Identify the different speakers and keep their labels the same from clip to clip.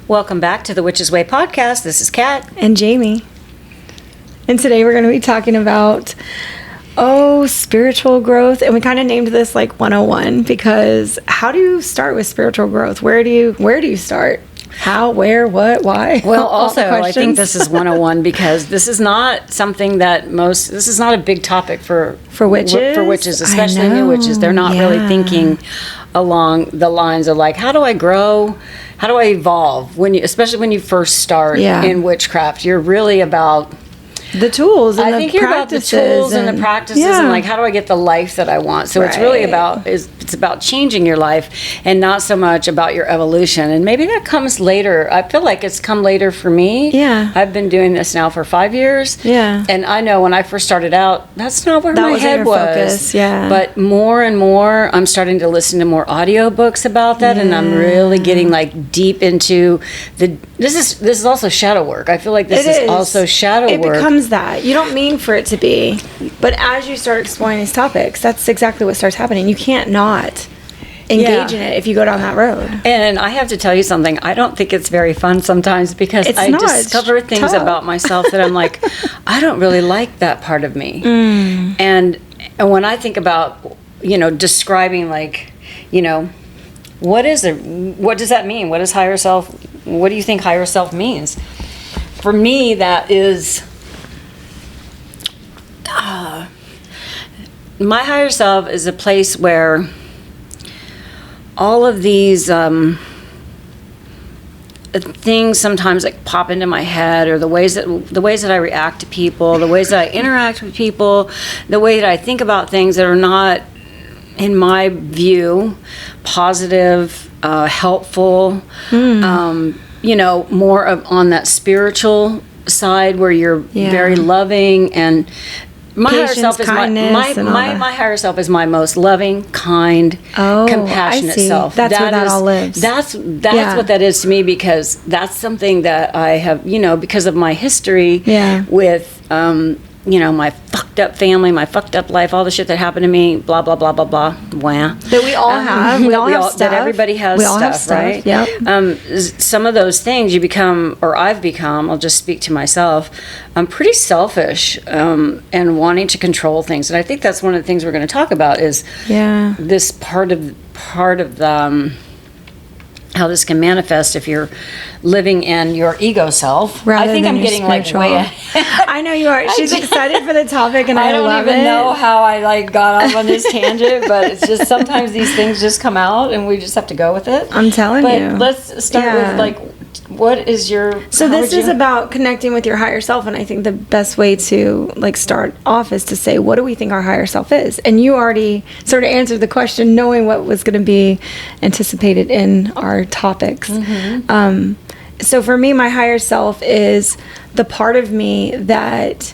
Speaker 1: Welcome back to the Witch's Way podcast. This is Kat.
Speaker 2: And Jamie. And today we're going to be talking about, spiritual growth. And we kind of named this like 101 because how do you start with spiritual growth? Where do you start? How, where, what, why?
Speaker 1: Well, also, I think this is 101 because this is not something that this is not a big topic for
Speaker 2: witches.
Speaker 1: For witches, especially new witches. They're not really thinking along the lines of like, how do I grow? How do I evolve? Especially when you first start in witchcraft, you're really about
Speaker 2: the tools and
Speaker 1: I think you're about the tools and the practices and like, how do I get the life that I want? So it's really it's about changing your life and not so much about your evolution. And maybe that comes later. I feel like it's come later for me.
Speaker 2: Yeah.
Speaker 1: I've been doing this now for 5 years.
Speaker 2: Yeah.
Speaker 1: And I know when I first started out, that's not where my head was.
Speaker 2: Focus. Yeah.
Speaker 1: But more and more, I'm starting to listen to more audiobooks about that. And I'm really getting like deep into this is also shadow work. I feel like this is also shadow work.
Speaker 2: It becomes that. You don't mean for it to be. But as you start exploring these topics, that's exactly what starts happening. You can't not engage in it if you go down that road.
Speaker 1: And I have to tell you something. I don't think it's very fun sometimes because I discover things about myself that I'm like, I don't really like that part of me. And when I think about, describing like, what does that mean? What is higher self? What do you think higher self means? For me, that is my higher self is a place where all of these things sometimes like pop into my head, or the ways that I react to people, the ways that I interact with people, the way that I think about things that are not, in my view, positive, helpful, more on that spiritual side where you're very loving and my higher self is my higher self is my most loving, kind, compassionate self.
Speaker 2: That's where that all lives.
Speaker 1: That's what that is to me, because that's something that I have, because of my history with my fucked up family, my fucked up life, all the shit that happened to me, blah blah blah blah blah, wah.
Speaker 2: That we all have. We all have stuff.
Speaker 1: That everybody has stuff, right?
Speaker 2: Yep.
Speaker 1: Some of those things you become, or I've become, I'll just speak to myself, I'm pretty selfish and wanting to control things. And I think that's one of the things we're going to talk about is this part of the how this can manifest if you're living in your ego self.
Speaker 2: I
Speaker 1: think I'm getting
Speaker 2: spiritual.
Speaker 1: Like way ahead.
Speaker 2: I know you are. She's excited for the topic, and I love it.
Speaker 1: I don't even know how I like got off on this tangent, but it's just sometimes these things just come out, and we just have to go with it.
Speaker 2: I'm telling you.
Speaker 1: But let's start with like, what is your?
Speaker 2: So this is about connecting with your higher self, and I think the best way to like start off is to say, what do we think our higher self is? And you already sort of answered the question, knowing what was going to be anticipated in our topics. So for me, my higher self is the part of me that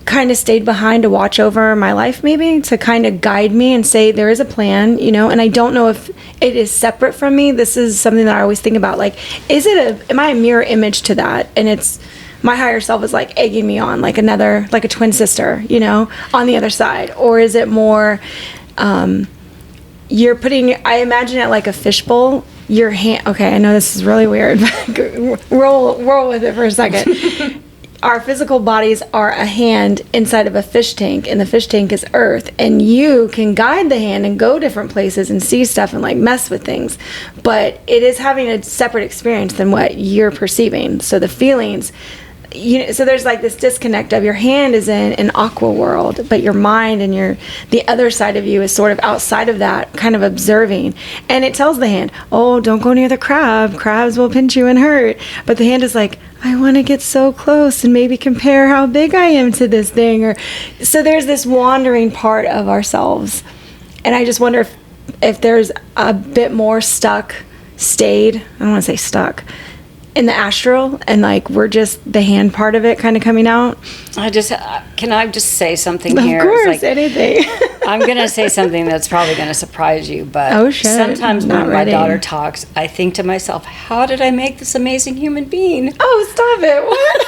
Speaker 2: kind of stayed behind to watch over my life, maybe to kind of guide me and say there is a plan, and I don't know if it is separate from me. This is something that I always think about, like, am I a mirror image to that? And it's my higher self is like egging me on, like a twin sister, on the other side. Or is it more you're putting, I imagine it like a fishbowl, your hand, okay, I know this is really weird, but roll with it for a second. Our physical bodies are a hand inside of a fish tank, and the fish tank is earth, and you can guide the hand and go different places and see stuff and like mess with things, but it is having a separate experience than what you're perceiving. So the feelings, so there's like this disconnect of your hand is in an aqua world, but your mind and the other side of you is sort of outside of that, kind of observing. And it tells the hand, don't go near the crab. Crabs will pinch you and hurt. But the hand is like, I want to get so close and maybe compare how big I am to this thing. So there's this wandering part of ourselves. And I just wonder if there's a bit more stayed, I don't want to say stuck, in the astral, and like we're just the hand part of it kind of coming out. Can I just say something here? Of course, anything.
Speaker 1: I'm going to say something that's probably going to surprise you, but sometimes when my daughter talks, I think to myself, how did I make this amazing human being?
Speaker 2: Oh, stop it. What?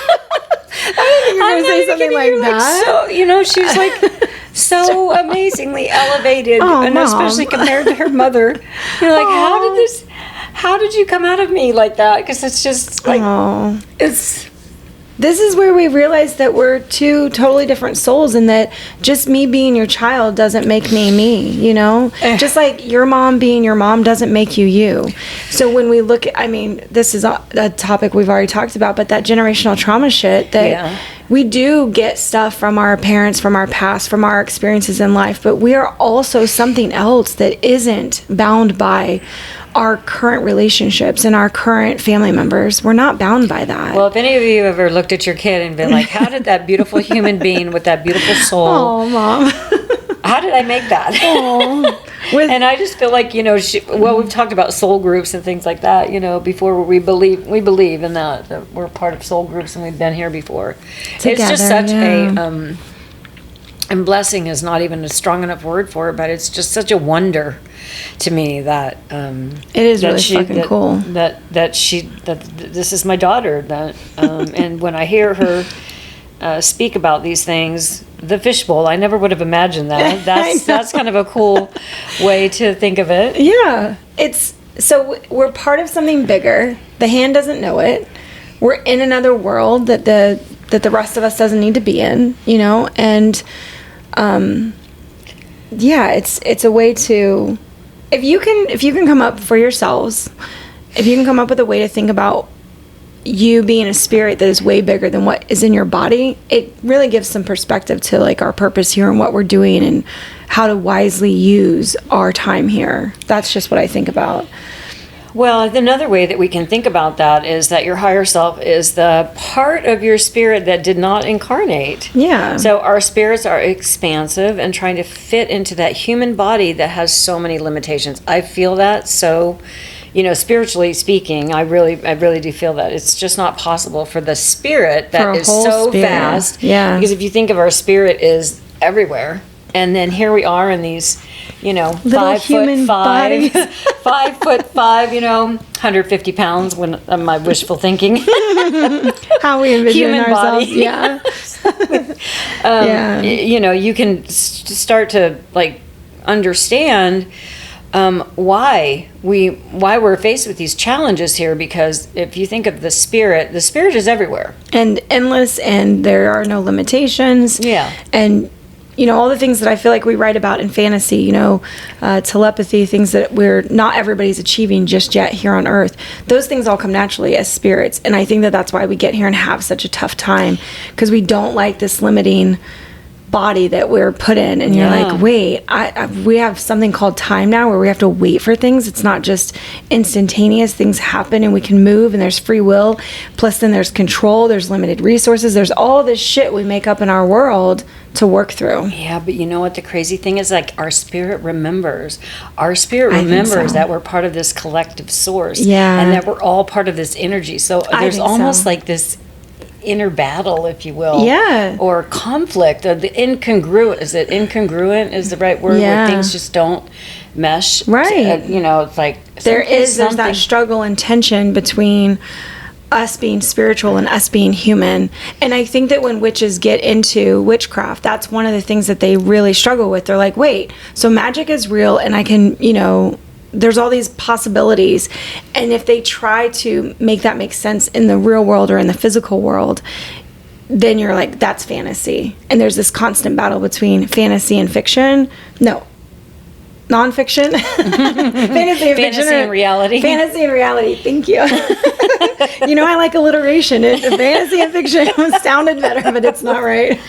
Speaker 2: I didn't think you were going to say something like that.
Speaker 1: So, she's like so amazingly elevated, and Mom. Especially compared to her mother. You're like, how did you come out of me like that? Because it's just like,
Speaker 2: This is where we realize that we're two totally different souls, and that just me being your child doesn't make me, you know? Just like your mom being your mom doesn't make you you. So when we look at, I mean, this is a topic we've already talked about, but that generational trauma shit, that we do get stuff from our parents, from our past, from our experiences in life, but we are also something else that isn't bound by our current relationships and our current family members. We're not bound by that.
Speaker 1: Well, if any of you ever looked at your kid and been like, how did that beautiful human being with that beautiful soul,
Speaker 2: oh, Mom,
Speaker 1: how did I make that? And I just feel like, you know, we've talked about soul groups and things like that, you know, before we believe in that we're part of soul groups and we've been here before. Together, it's just such a, and blessing is not even a strong enough word for it, but it's just such a wonder to me that
Speaker 2: it is that really fucking cool
Speaker 1: that this is my daughter, that and when I hear her speak about these things, the fishbowl, I never would have imagined that. That's kind of a cool way to think of it.
Speaker 2: Yeah, it's so we're part of something bigger. The hand doesn't know it. We're in another world that the rest of us doesn't need to be in, you know, and it's a way to, if you can come up for yourselves, if you can come up with a way to think about you being a spirit that is way bigger than what is in your body, it really gives some perspective to like our purpose here and what we're doing and how to wisely use our time here. That's just what I think about.
Speaker 1: Well, another way that we can think about that is that your higher self is the part of your spirit that did not incarnate.
Speaker 2: Yeah.
Speaker 1: So our spirits are expansive and trying to fit into that human body that has so many limitations. I feel that. So, you know, spiritually speaking, I really do feel that it's just not possible for the spirit that is so vast.
Speaker 2: Yeah.
Speaker 1: Because if you think of our spirit is everywhere, and then here we are in these, you know,
Speaker 2: little
Speaker 1: 5'5", 5'5", you know, 150 pounds when my wishful thinking.
Speaker 2: How we envision
Speaker 1: human
Speaker 2: ourselves.
Speaker 1: Body. Yeah. You know, you can start to like understand why we're faced with these challenges here, because if you think of the spirit is everywhere
Speaker 2: and endless, and there are no limitations.
Speaker 1: Yeah.
Speaker 2: And you know, all the things that I feel like we write about in fantasy, you know, telepathy, things that not everybody's achieving just yet here on Earth. Those things all come naturally as spirits. And I think that that's why we get here and have such a tough time, because we don't like this limiting body that we're put in. And you're like, wait, we have something called time now where we have to wait for things. It's not just instantaneous. Things happen and we can move, and there's free will. Plus then there's control. There's limited resources. There's all this shit we make up in our world to work through.
Speaker 1: Yeah, but you know what the crazy thing is? Like, our spirit remembers. Our spirit remembers that we're part of this collective source.
Speaker 2: Yeah.
Speaker 1: And that we're all part of this energy. So there's almost like this inner battle, if you will.
Speaker 2: Yeah.
Speaker 1: Or conflict. The incongruent. Is it incongruent is the right word?
Speaker 2: Yeah.
Speaker 1: Where things just don't mesh.
Speaker 2: Right.
Speaker 1: You know, it's like
Speaker 2: there's that struggle and tension between us being spiritual and us being human. And I think that when witches get into witchcraft, that's one of the things that they really struggle with. They're like, wait, so magic is real, and I can, you know, there's all these possibilities. And if they try to make that make sense in the real world or in the physical world, then you're like, that's fantasy. And there's this constant battle between fantasy and fiction. No. Nonfiction. Fantasy and fiction.
Speaker 1: And reality.
Speaker 2: Fantasy and reality. Thank you. You know, I like alliteration. Fantasy and fiction sounded better, but it's not right.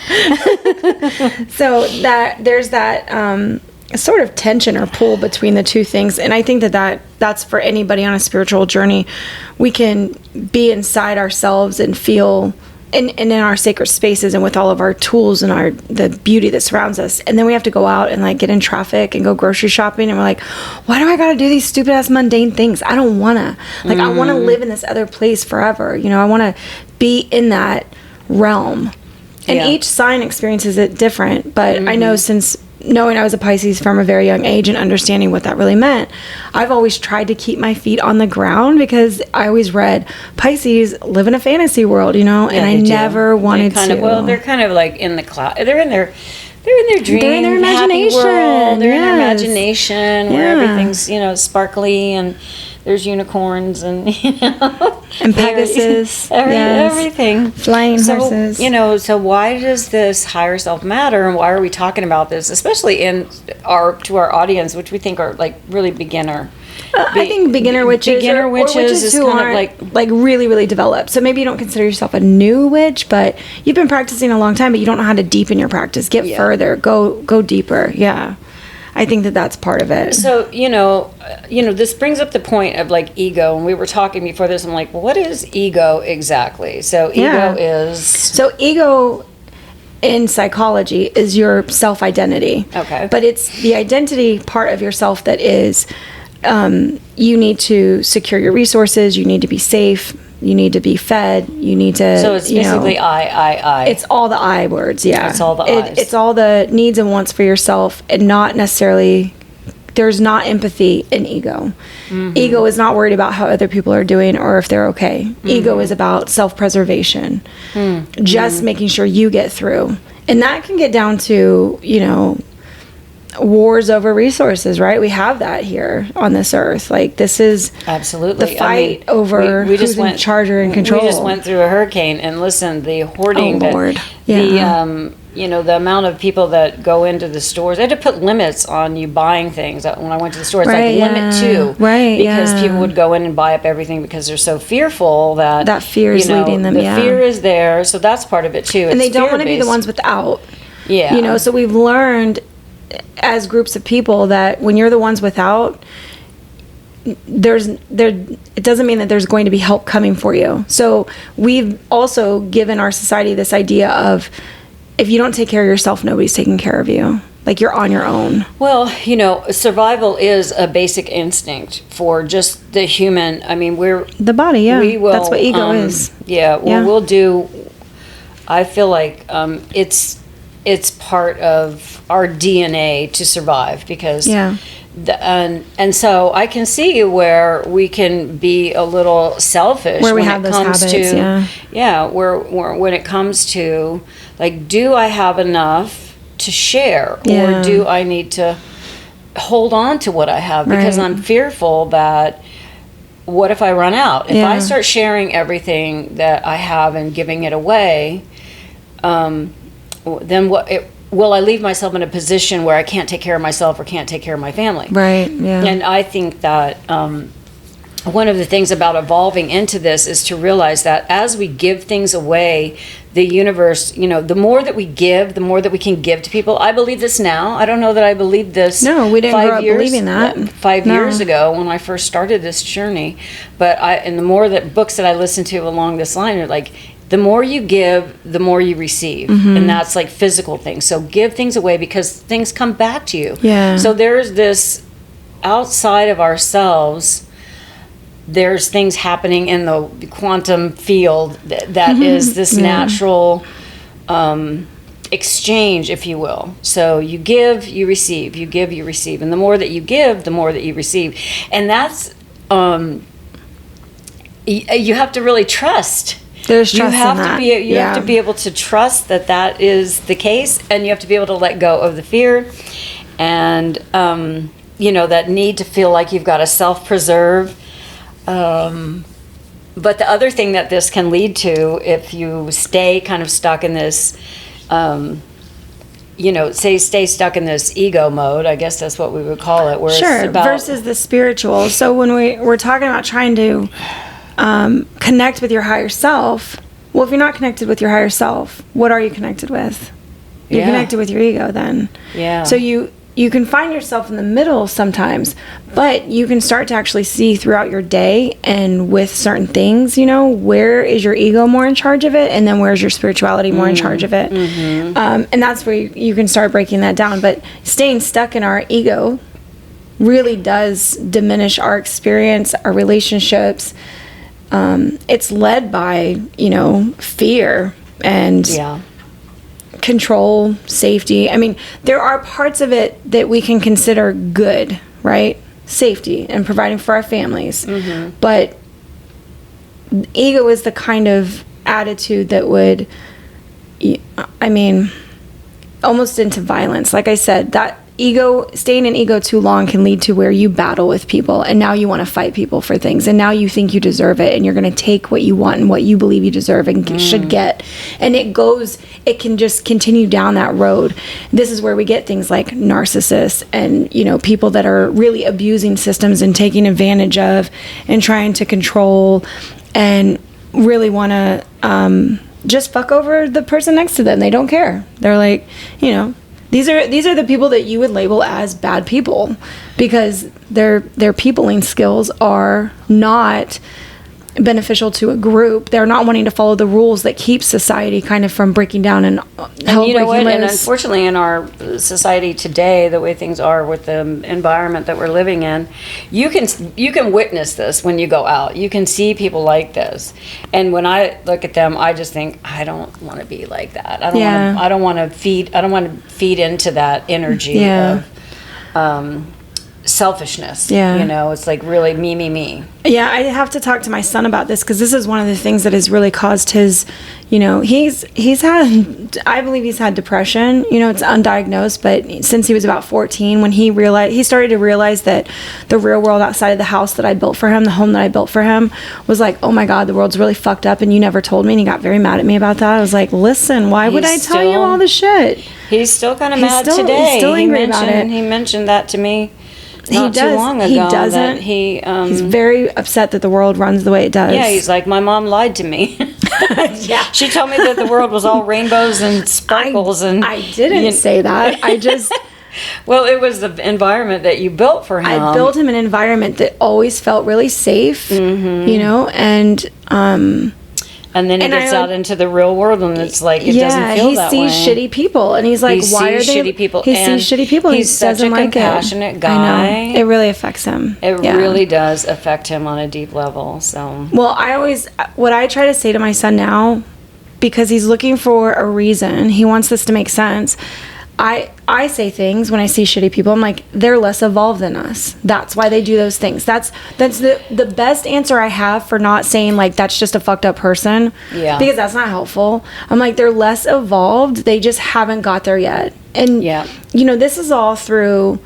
Speaker 2: So there's that sort of tension or pull between the two things. And I think that's for anybody on a spiritual journey. We can be inside ourselves and feel and in our sacred spaces and with all of our tools and the beauty that surrounds us. And then we have to go out and like get in traffic and go grocery shopping, and we're like, why do I gotta do these stupid ass mundane things? I don't wanna. Like, I wanna live in this other place forever. You know, I wanna be in that realm. And each sign experiences it different. But I know, since knowing I was a Pisces from a very young age and understanding what that really meant, I've always tried to keep my feet on the ground, because I always read Pisces live in a fantasy world, you know, and I never wanted to.
Speaker 1: Well, they're kind of like in the cloud. They're in their dream.
Speaker 2: They're in their imagination.
Speaker 1: They're in their imagination where everything's, you know, sparkly, and there's unicorns and, you know.
Speaker 2: And Pegasus.
Speaker 1: Everything.
Speaker 2: Flying horses.
Speaker 1: You know, so why does this higher self matter, and why are we talking about this, especially to our audience, which we think are like really beginner?
Speaker 2: I think beginner witches
Speaker 1: or witches
Speaker 2: is who aren't like really, really developed. So maybe you don't consider yourself a new witch, but you've been practicing a long time, but you don't know how to deepen your practice. Get further, go deeper. Yeah. I think that that's part of it.
Speaker 1: So, you know, this brings up the point of like ego. And we were talking before this. I'm like, well, what is ego exactly? So
Speaker 2: ego in psychology is your self-identity.
Speaker 1: Okay.
Speaker 2: But it's the identity part of yourself that is, you need to secure your resources. You need to be safe. You need to be fed. You need to.
Speaker 1: So it's basically I.
Speaker 2: It's all the I words. Yeah.
Speaker 1: It's all the I's.
Speaker 2: It's all the needs and wants for yourself, and not necessarily. There's not empathy in ego. Mm-hmm. Ego is not worried about how other people are doing or if they're okay. Mm-hmm. Ego is about self-preservation, just making sure you get through, and that can get down to wars over resources, right? We have that here on this earth. Like, this is
Speaker 1: absolutely
Speaker 2: the fight over we who's in charge or in control.
Speaker 1: We just went through a hurricane, and listen, the hoarding, the amount of people that go into the stores. They had to put limits on you buying things. When I went to the store, it's limit 2, because people would go in and buy up everything because they're so fearful that
Speaker 2: fear is leading them.
Speaker 1: The fear is there, so that's part of it too.
Speaker 2: And they don't want to be the ones without.
Speaker 1: Yeah,
Speaker 2: so we've learned as groups of people that when you're the ones without, it doesn't mean that there's going to be help coming for you. So we've also given our society this idea of, if you don't take care of yourself, nobody's taking care of you. Like, you're on your own.
Speaker 1: Well, survival is a basic instinct for just the human. I mean, we're
Speaker 2: the body. Yeah, that's what ego is.
Speaker 1: Yeah, we'll do. I feel like it's part of our DNA to survive, because and so I can see where we can be a little selfish
Speaker 2: where we have those habits,
Speaker 1: where when it comes to, like, do I have enough to share, or do I need to hold on to what I have because I'm fearful that what if I run out? If I start sharing everything that I have and giving it away, then will I leave myself in a position where I can't take care of myself or can't take care of my family?
Speaker 2: Right, yeah.
Speaker 1: And I think that one of the things about evolving into this is to realize that as we give things away, the universe, the more that we give, the more that we can give to people. I believe this now. I don't know that I believed this.
Speaker 2: No, we didn't grow up believing that.
Speaker 1: 5 years ago when I first started this journey. But and the more that books that I listened to along this line are like, the more you give, the more you receive. Mm-hmm. And that's like physical things. So give things away because things come back to you.
Speaker 2: Yeah.
Speaker 1: So there's this outside of ourselves, there's things happening in the quantum field that is this natural exchange, if you will. So you give, you receive. You give, you receive. And the more that you give, the more that you receive. And that's, you have to really trust.
Speaker 2: There's trust in that.
Speaker 1: You have to be able to trust that is the case, and you have to be able to let go of the fear and that need to feel like you've got to self-preserve. But the other thing that this can lead to, if you stay kind of stuck in this stay stuck in this ego mode, I guess that's what we would call it, where it's about
Speaker 2: versus the spiritual. So when we're talking about trying to connect with your higher self, well, if you're not connected with your higher self, what are you connected with? You're connected with your ego then.
Speaker 1: Yeah.
Speaker 2: So you can find yourself in the middle sometimes, but you can start to actually see throughout your day and with certain things, where is your ego more in charge of it, and then where's your spirituality more in charge of it. Mm-hmm. And that's where you can start breaking that down. But staying stuck in our ego really does diminish our experience, our relationships. It's led by, fear and control, safety. I mean, there are parts of it that we can consider good, right? Safety and providing for our families. Mm-hmm. But ego is the kind of attitude that would, almost into violence. Like I said, that staying in ego too long can lead to where you battle with people, and now you want to fight people for things, and now you think you deserve it, and you're going to take what you want and what you believe you deserve and should get, and it can just continue down that road. This is where we get things like narcissists and, you know, people that are really abusing systems and taking advantage of and trying to control and really want to just fuck over the person next to them. They don't care. They're like, you know, these are the people that you would label as bad people because their peopling skills are not beneficial to a group. They're not wanting to follow the rules that keep society kind of from breaking down and
Speaker 1: you know what? And unfortunately, in our society today, the way things are with the environment that we're living in, you can witness this when you go out. You can see people like this, and when I look at them, I just think I don't want to be like that. I don't want to feed into that energy of selfishness. You know, it's like really me.
Speaker 2: Yeah, I have to talk to my son about this because this is one of the things that has really caused his, you know, he's had, I believe he's had depression. You know, it's undiagnosed, but since he was about 14, when he started to realize that the real world outside of the house that I built for him, the home that I built for him, was like, oh my God, the world's really fucked up and you never told me, and he got very mad at me about that. I was like, listen, why would I tell you all the shit?
Speaker 1: He's still kind of mad today.
Speaker 2: He's still angry about it.
Speaker 1: He mentioned that to me. Too long ago.
Speaker 2: He doesn't. He's very upset that the world runs the way it does.
Speaker 1: Yeah, he's like, my mom lied to me.
Speaker 2: Yeah,
Speaker 1: she told me that the world was all rainbows and sparkles, and
Speaker 2: I didn't say that. I just.
Speaker 1: Well, it was the environment that you built for him.
Speaker 2: I built him an environment that always felt really safe, you know,
Speaker 1: and then he gets out into the real world, and it's like it doesn't feel that way.
Speaker 2: He sees shitty people, and he's like, "Why are they?"
Speaker 1: Shitty people.
Speaker 2: He sees shitty people.
Speaker 1: He's such a compassionate guy.
Speaker 2: I know. It really affects him.
Speaker 1: It really does affect him on a deep level. So,
Speaker 2: well, what I try to say to my son now, because he's looking for a reason, he wants this to make sense. I say things when I see shitty people. I'm like, they're less evolved than us. That's why they do those things. That's the best answer I have for not saying like that's just a fucked up person. Yeah. Because that's not helpful. I'm like, they're less evolved. They just haven't got there yet. And you know, this is all through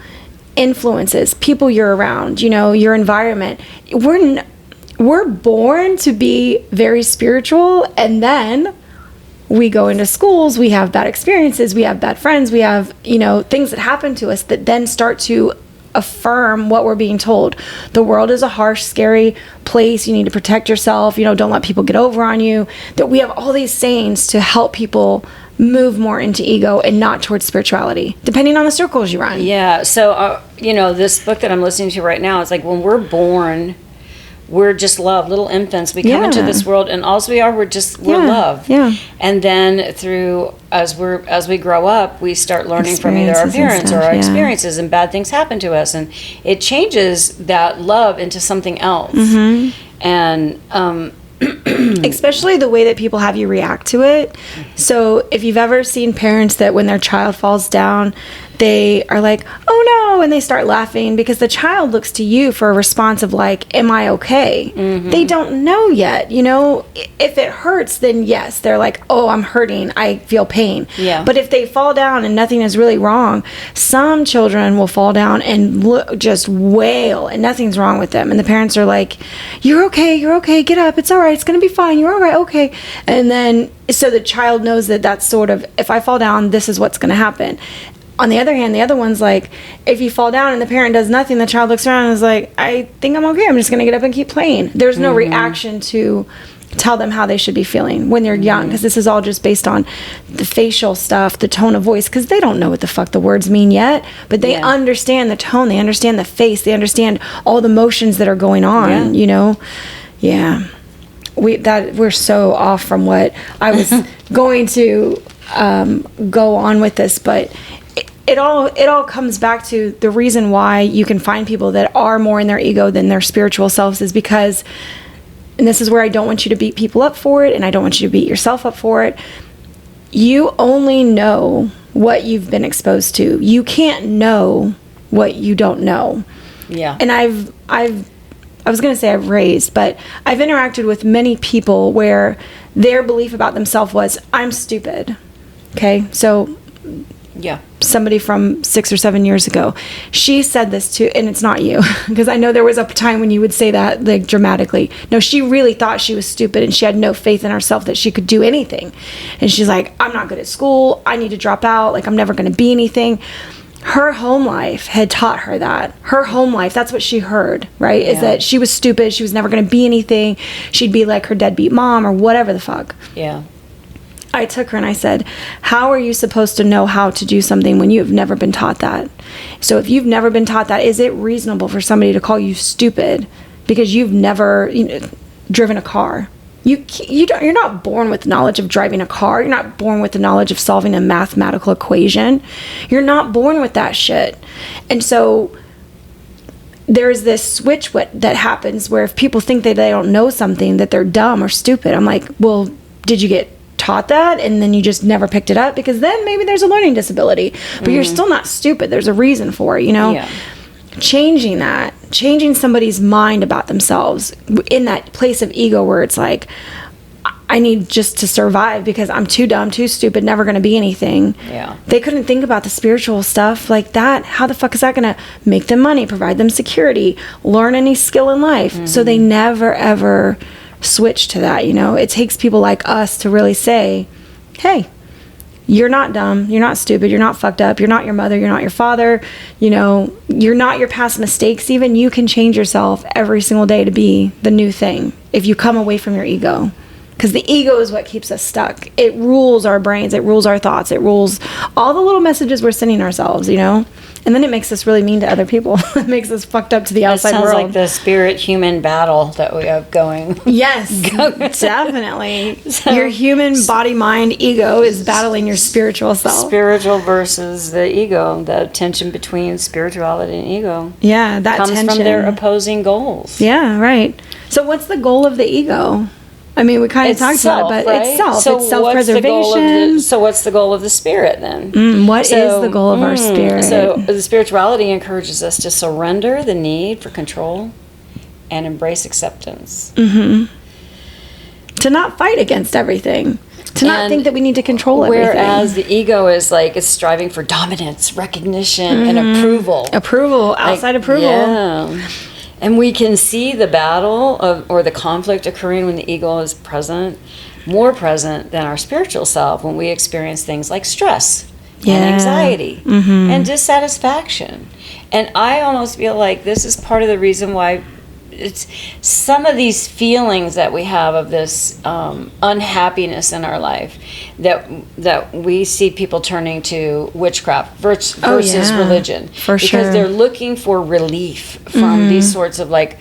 Speaker 2: influences, people you're around, you know, your environment. We're born to be very spiritual, and then we go into schools, we have bad experiences, we have bad friends, we have, you know, things that happen to us that then start to affirm what we're being told. The world is a harsh, scary place. You need to protect yourself. You know, don't let people get over on you. That we have all these sayings to help people move more into ego and not towards spirituality, depending on the circles you run.
Speaker 1: Yeah. So, you know, this book that I'm listening to right now, it's like when we're born, we're just love, little infants. We come into this world, and all we are, we're love. Yeah. And then as we grow up, we start learning from either our parents or our experiences, and bad things happen to us, and it changes that love into something else. And
Speaker 2: especially the way that people have you react to it. So if you've ever seen parents that when their child falls down, they are like, oh no, and they start laughing because the child looks to you for a response of like, am I okay? They don't know yet, you know. If it hurts, then yes, they're like, oh, I'm hurting, I feel pain. But if they fall down and nothing is really wrong, some children will fall down and just wail and nothing's wrong with them, and the parents are like, you're okay, get up, it's all right, it's gonna be fine, you're all right, okay. And then so the child knows that that's sort of, if I fall down, this is what's gonna happen. On the other hand, the other one's like, if you fall down and the parent does nothing, the child looks around and is like, I think I'm okay, I'm just going to get up and keep playing. There's no reaction to tell them how they should be feeling when they're young, because this is all just based on the facial stuff, the tone of voice, because they don't know what the fuck the words mean yet, but they understand the tone, they understand the face, they understand all the motions that are going on, you know? Yeah. We're so off from what I was going to go on with this, but it all comes back to the reason why you can find people that are more in their ego than their spiritual selves is because, and this is where I don't want you to beat people up for it, and I don't want you to beat yourself up for it. You only know what you've been exposed to. You can't know what you don't know. Yeah. And I was going to say I've raised, but I've interacted with many people where their belief about themselves was, I'm stupid. Okay? So
Speaker 1: Yeah.
Speaker 2: Somebody from 6 or 7 years ago. She said this too, and it's not you, because I know there was a time when you would say that, like, dramatically. No, she really thought she was stupid, and she had no faith in herself that she could do anything. And she's like, I'm not good at school. I need to drop out. Like, I'm never going to be anything. Her home life had taught her that. Her home life, that's what she heard, right? Yeah. Is that she was stupid. She was never going to be anything. She'd be like her deadbeat mom or whatever the fuck.
Speaker 1: Yeah.
Speaker 2: I took her and I said, how are you supposed to know how to do something when you've never been taught that? So if you've never been taught that, is it reasonable for somebody to call you stupid because you've never driven a car? You're not born with knowledge of driving a car. You're not born with the knowledge of solving a mathematical equation. You're not born with that shit. And so there's this switch that happens where if people think that they don't know something, that they're dumb or stupid. I'm like, well, did you get taught that and then you just never picked it up? Because then maybe there's a learning disability, but you're still not stupid. There's a reason for it, Yeah. Changing somebody's mind about themselves in that place of ego where it's like, I need just to survive because I'm too dumb, too stupid, never going to be anything.
Speaker 1: Yeah.
Speaker 2: They couldn't think about the spiritual stuff like that. How the fuck is that going to make them money, provide them security, learn any skill in life? So they never, ever switch to that. It takes people like us to really say, hey, you're not dumb, you're not stupid, you're not fucked up, you're not your mother, you're not your father, you're not your past mistakes. Even you can change yourself every single day to be the new thing if you come away from your ego. Because the ego is what keeps us stuck. It rules our brains, it rules our thoughts, it rules all the little messages we're sending ourselves, And then it makes us really mean to other people. It makes us fucked up to the outside world.
Speaker 1: It sounds like the spirit-human battle that we have going.
Speaker 2: Yes, definitely. So, your human body-mind ego is battling your spiritual self.
Speaker 1: Spiritual versus the ego, the tension between spirituality and ego.
Speaker 2: Yeah, that
Speaker 1: comes
Speaker 2: tension.
Speaker 1: From their opposing goals.
Speaker 2: Yeah, right. So what's the goal of the ego? I mean, we kind of talked about it, but
Speaker 1: right?
Speaker 2: it's self.
Speaker 1: So
Speaker 2: it's self-preservation.
Speaker 1: So what's the goal of the spirit then?
Speaker 2: What is the goal of our spirit?
Speaker 1: So the spirituality encourages us to surrender the need for control and embrace acceptance.
Speaker 2: To not fight against everything. To not think that we need to control everything.
Speaker 1: Whereas the ego is like, it's striving for dominance, recognition, and approval.
Speaker 2: Outside approval.
Speaker 1: Yeah. And we can see the battle or the conflict occurring when the ego is more present than our spiritual self when we experience things like stress and anxiety and dissatisfaction. And I almost feel like this is part of the reason why it's some of these feelings that we have of this unhappiness in our life that we see people turning to witchcraft versus religion.
Speaker 2: For sure.
Speaker 1: Because they're looking for relief from these sorts of like,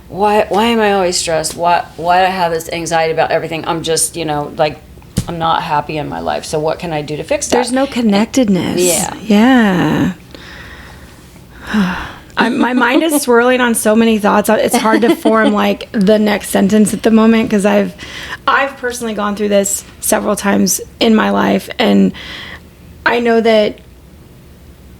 Speaker 1: why am I always stressed? Why do I have this anxiety about everything? I'm just, like, I'm not happy in my life. So what can I do to fix that?
Speaker 2: There's no connectedness.
Speaker 1: Yeah.
Speaker 2: My mind is swirling on so many thoughts. It's hard to form like the next sentence at the moment because I've personally gone through this several times in my life, and I know that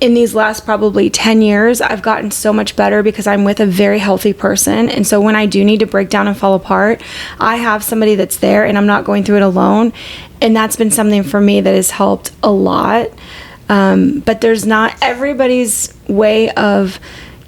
Speaker 2: in these last probably 10 years I've gotten so much better because I'm with a very healthy person, and so when I do need to break down and fall apart, I have somebody that's there and I'm not going through it alone, and that's been something for me that has helped a lot. But there's not everybody's way of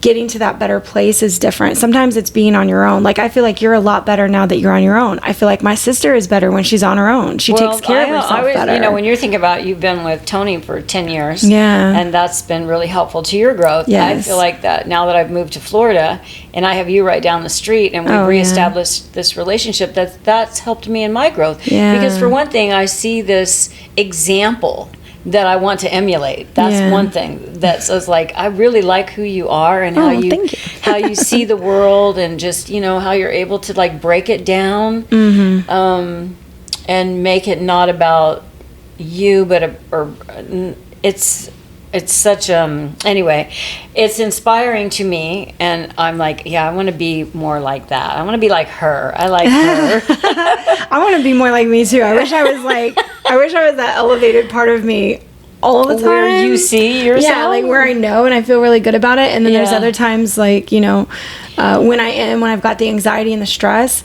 Speaker 2: getting to that better place is different. Sometimes it's being on your own. Like, I feel like you're a lot better now that you're on your own. I feel like my sister is better when she's on her own. She takes care of herself better.
Speaker 1: When you're thinking about, you've been with Tony for 10 years.
Speaker 2: Yeah.
Speaker 1: And that's been really helpful to your growth.
Speaker 2: Yes.
Speaker 1: I feel like that now that I've moved to Florida and I have you right down the street and we've reestablished this relationship, that's helped me in my growth.
Speaker 2: Yeah.
Speaker 1: Because for one thing, I see this example that I want to emulate. That's one thing that says, like, I really like who you are and how you see the world, and just, how you're able to like break it down and make it not about you, but it's such anyway, it's inspiring to me, and I'm like, I want to be more like that. I want to be like her. I like her.
Speaker 2: I want to be more like me too. I wish I was that elevated part of me all the time.
Speaker 1: Where you see yourself?
Speaker 2: Yeah, like where I know and I feel really good about it. And then there's other times like, when I've got the anxiety and the stress,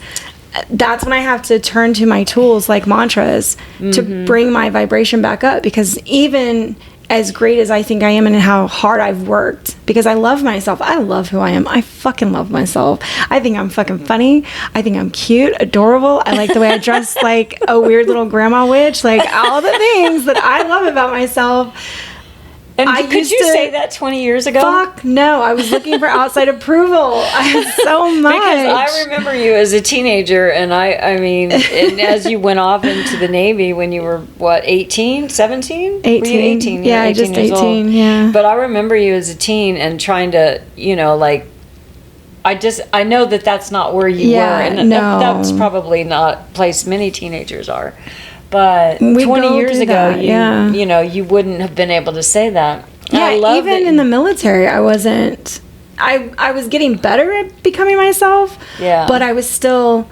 Speaker 2: that's when I have to turn to my tools like mantras to bring my vibration back up, because even as great as I think I am and how hard I've worked, because I love myself. I love who I am. I fucking love myself. I think I'm fucking funny. I think I'm cute, adorable. I like the way I dress like a weird little grandma witch. Like all the things that I love about myself.
Speaker 1: And could you say that 20 years ago?
Speaker 2: Fuck no. I was looking for outside approval. I had so much.
Speaker 1: Because I remember you as a teenager, and I mean, and as you went off into the Navy when you were, what, 18, 17?
Speaker 2: 18.
Speaker 1: Were you 18?
Speaker 2: Yeah,
Speaker 1: 18
Speaker 2: just
Speaker 1: years
Speaker 2: 18,
Speaker 1: old.
Speaker 2: yeah.
Speaker 1: But I remember you as a teen and trying to, you know, like, I know that that's not where you were. And
Speaker 2: no.
Speaker 1: that's probably not a place many teenagers are. But
Speaker 2: We
Speaker 1: 20 years ago,
Speaker 2: that,
Speaker 1: you know, you wouldn't have been able to say that.
Speaker 2: Yeah, even in the military, I wasn't. I was getting better at becoming myself.
Speaker 1: Yeah.
Speaker 2: But I was still.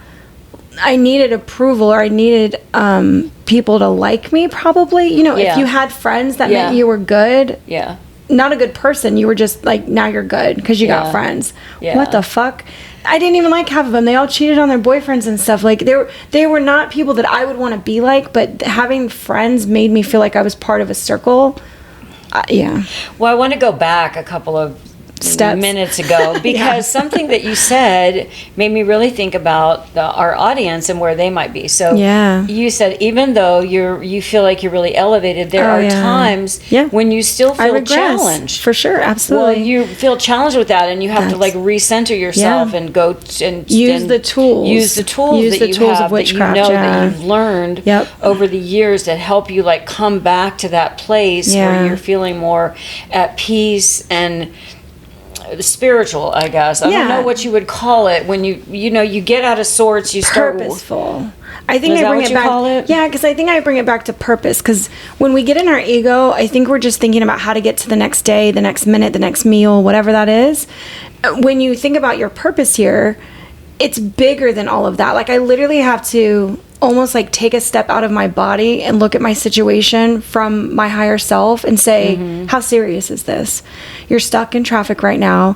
Speaker 2: I needed approval, or I needed people to like me. Probably, you know, if you had friends, that meant you were good.
Speaker 1: Yeah.
Speaker 2: Not a good person. You were just like, now you're good because you got friends.
Speaker 1: Yeah.
Speaker 2: What the fuck? I didn't even like half of them. They all cheated on their boyfriends and stuff. Like they were not people that I would want to be like. But having friends made me feel like I was part of a circle. Yeah.
Speaker 1: Well, I want to go back a couple of minutes ago because something that you said made me really think about our audience and where they might be. So you said even though you feel like you're really elevated, there are times when you still feel challenged.
Speaker 2: For sure, absolutely.
Speaker 1: Well, you feel challenged with that, and you have to like recenter yourself and go and
Speaker 2: use the tools.
Speaker 1: Use the tools that you have,
Speaker 2: of witchcraft,
Speaker 1: that you know that you've learned over the years that help you like come back to that place where you're feeling more at peace and spiritual, I guess. I don't know what you would call it when you know you get out of sorts. You start
Speaker 2: purposeful. I think I bring it back. Yeah, because I think I bring it back to purpose. Because when we get in our ego, I think we're just thinking about how to get to the next day, the next minute, the next meal, whatever that is. When you think about your purpose here, it's bigger than all of that. Like I literally have to almost like take a step out of my body and look at my situation from my higher self and say, how serious is this? You're stuck in traffic right now.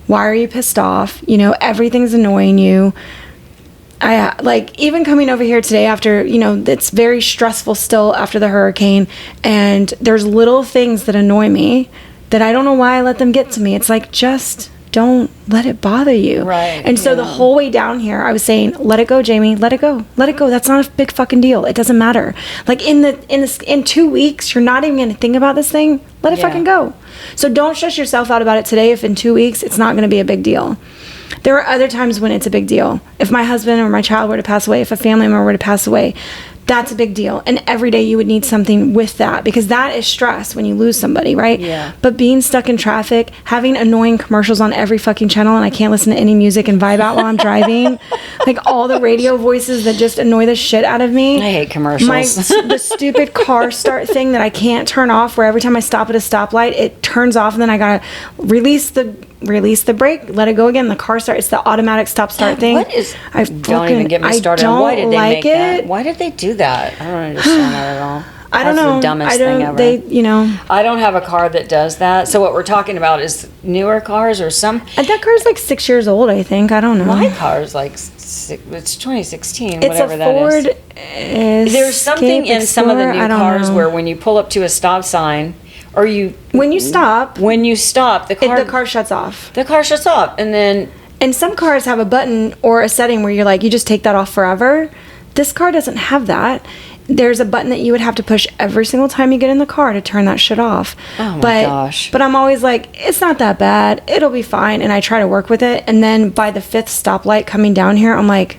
Speaker 2: Why are you pissed off? You know, everything's annoying you. I like even coming over here today after, you know, it's very stressful still after the hurricane, and there's little things that annoy me that I don't know why I let them get to me. It's like, just don't let it bother you.
Speaker 1: Right.
Speaker 2: And so the whole way down here, I was saying, let it go, Jamie. Let it go. Let it go. That's not a big fucking deal. It doesn't matter. Like in 2 weeks, you're not even going to think about this thing. Let it fucking go. So don't stress yourself out about it today if in 2 weeks it's not going to be a big deal. There are other times when it's a big deal. If my husband or my child were to pass away, if a family member were to pass away, that's a big deal. And every day you would need something with that, because that is stress when you lose somebody, right?
Speaker 1: Yeah.
Speaker 2: But being stuck in traffic, having annoying commercials on every fucking channel, and I can't listen to any music and vibe out while I'm driving, like all the radio voices that just annoy the shit out of me.
Speaker 1: I hate commercials.
Speaker 2: The stupid car start thing that I can't turn off, where every time I stop at a stoplight, it turns off, and then I gotta release the brake, let it go again. The car start. It's the automatic stop start thing.
Speaker 1: What is? Don't even get me started. Why did they make that? Why did they do that? I don't understand that at all.
Speaker 2: I don't know.
Speaker 1: That's the dumbest thing ever. I don't have a car that does that. So what we're talking about is newer cars or some.
Speaker 2: That car's like 6 years old, I think. I don't know.
Speaker 1: My car's like it's 2016,
Speaker 2: it's
Speaker 1: whatever
Speaker 2: a
Speaker 1: that
Speaker 2: Ford
Speaker 1: is. There's something in some of the new cars where when you pull up to a stop sign. Or
Speaker 2: when you stop,
Speaker 1: the
Speaker 2: car shuts off.
Speaker 1: The car shuts off, and then.
Speaker 2: And some cars have a button or a setting where you're like, you just take that off forever. This car doesn't have that. There's a button that you would have to push every single time you get in the car to turn that shit off.
Speaker 1: Oh my gosh!
Speaker 2: But I'm always like, it's not that bad. It'll be fine, and I try to work with it. And then by the 5th stoplight coming down here, I'm like.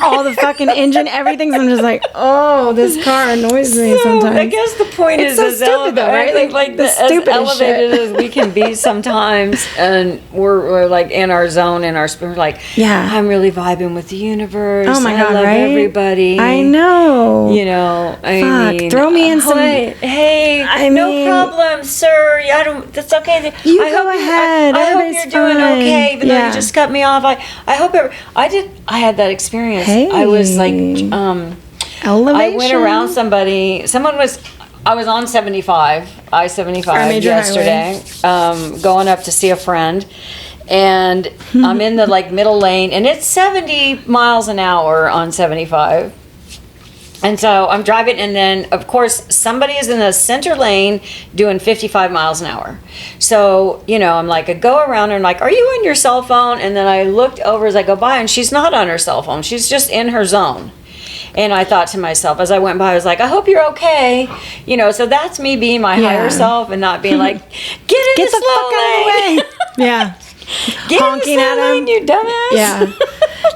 Speaker 2: All the fucking engine, everything. So I'm just like, oh, this car annoys me sometimes.
Speaker 1: I guess the point is
Speaker 2: so stupid though, right?
Speaker 1: Like the as elevated as we can be sometimes, and we're like in our zone, in our spirit, like, I'm really vibing with the universe.
Speaker 2: Oh my God,
Speaker 1: I love
Speaker 2: right?
Speaker 1: everybody.
Speaker 2: I know.
Speaker 1: You know, I mean,
Speaker 2: throw me in some.
Speaker 1: Hey, no problem, sir. I don't. That's okay.
Speaker 2: You go ahead.
Speaker 1: I hope you're doing okay, even though you just cut me off. I hope. I had that experience.
Speaker 2: Hey.
Speaker 1: I was like,
Speaker 2: Elevation.
Speaker 1: I went around somebody. I was on 75, I-75 yesterday, going up to see a friend, and I'm in the like middle lane, and it's 70 miles an hour on 75. And so I'm driving, and then, of course, somebody is in the center lane doing 55 miles an hour. So, I'm like, I go around and I'm like, are you on your cell phone? And then I looked over as I go by, and she's not on her cell phone. She's just in her zone. And I thought to myself, as I went by, I was like, I hope you're okay. So that's me being my higher self and not being like, get the fuck out of the way.
Speaker 2: Yeah.
Speaker 1: Get
Speaker 2: honking
Speaker 1: at him, you dumbass.
Speaker 2: Yeah.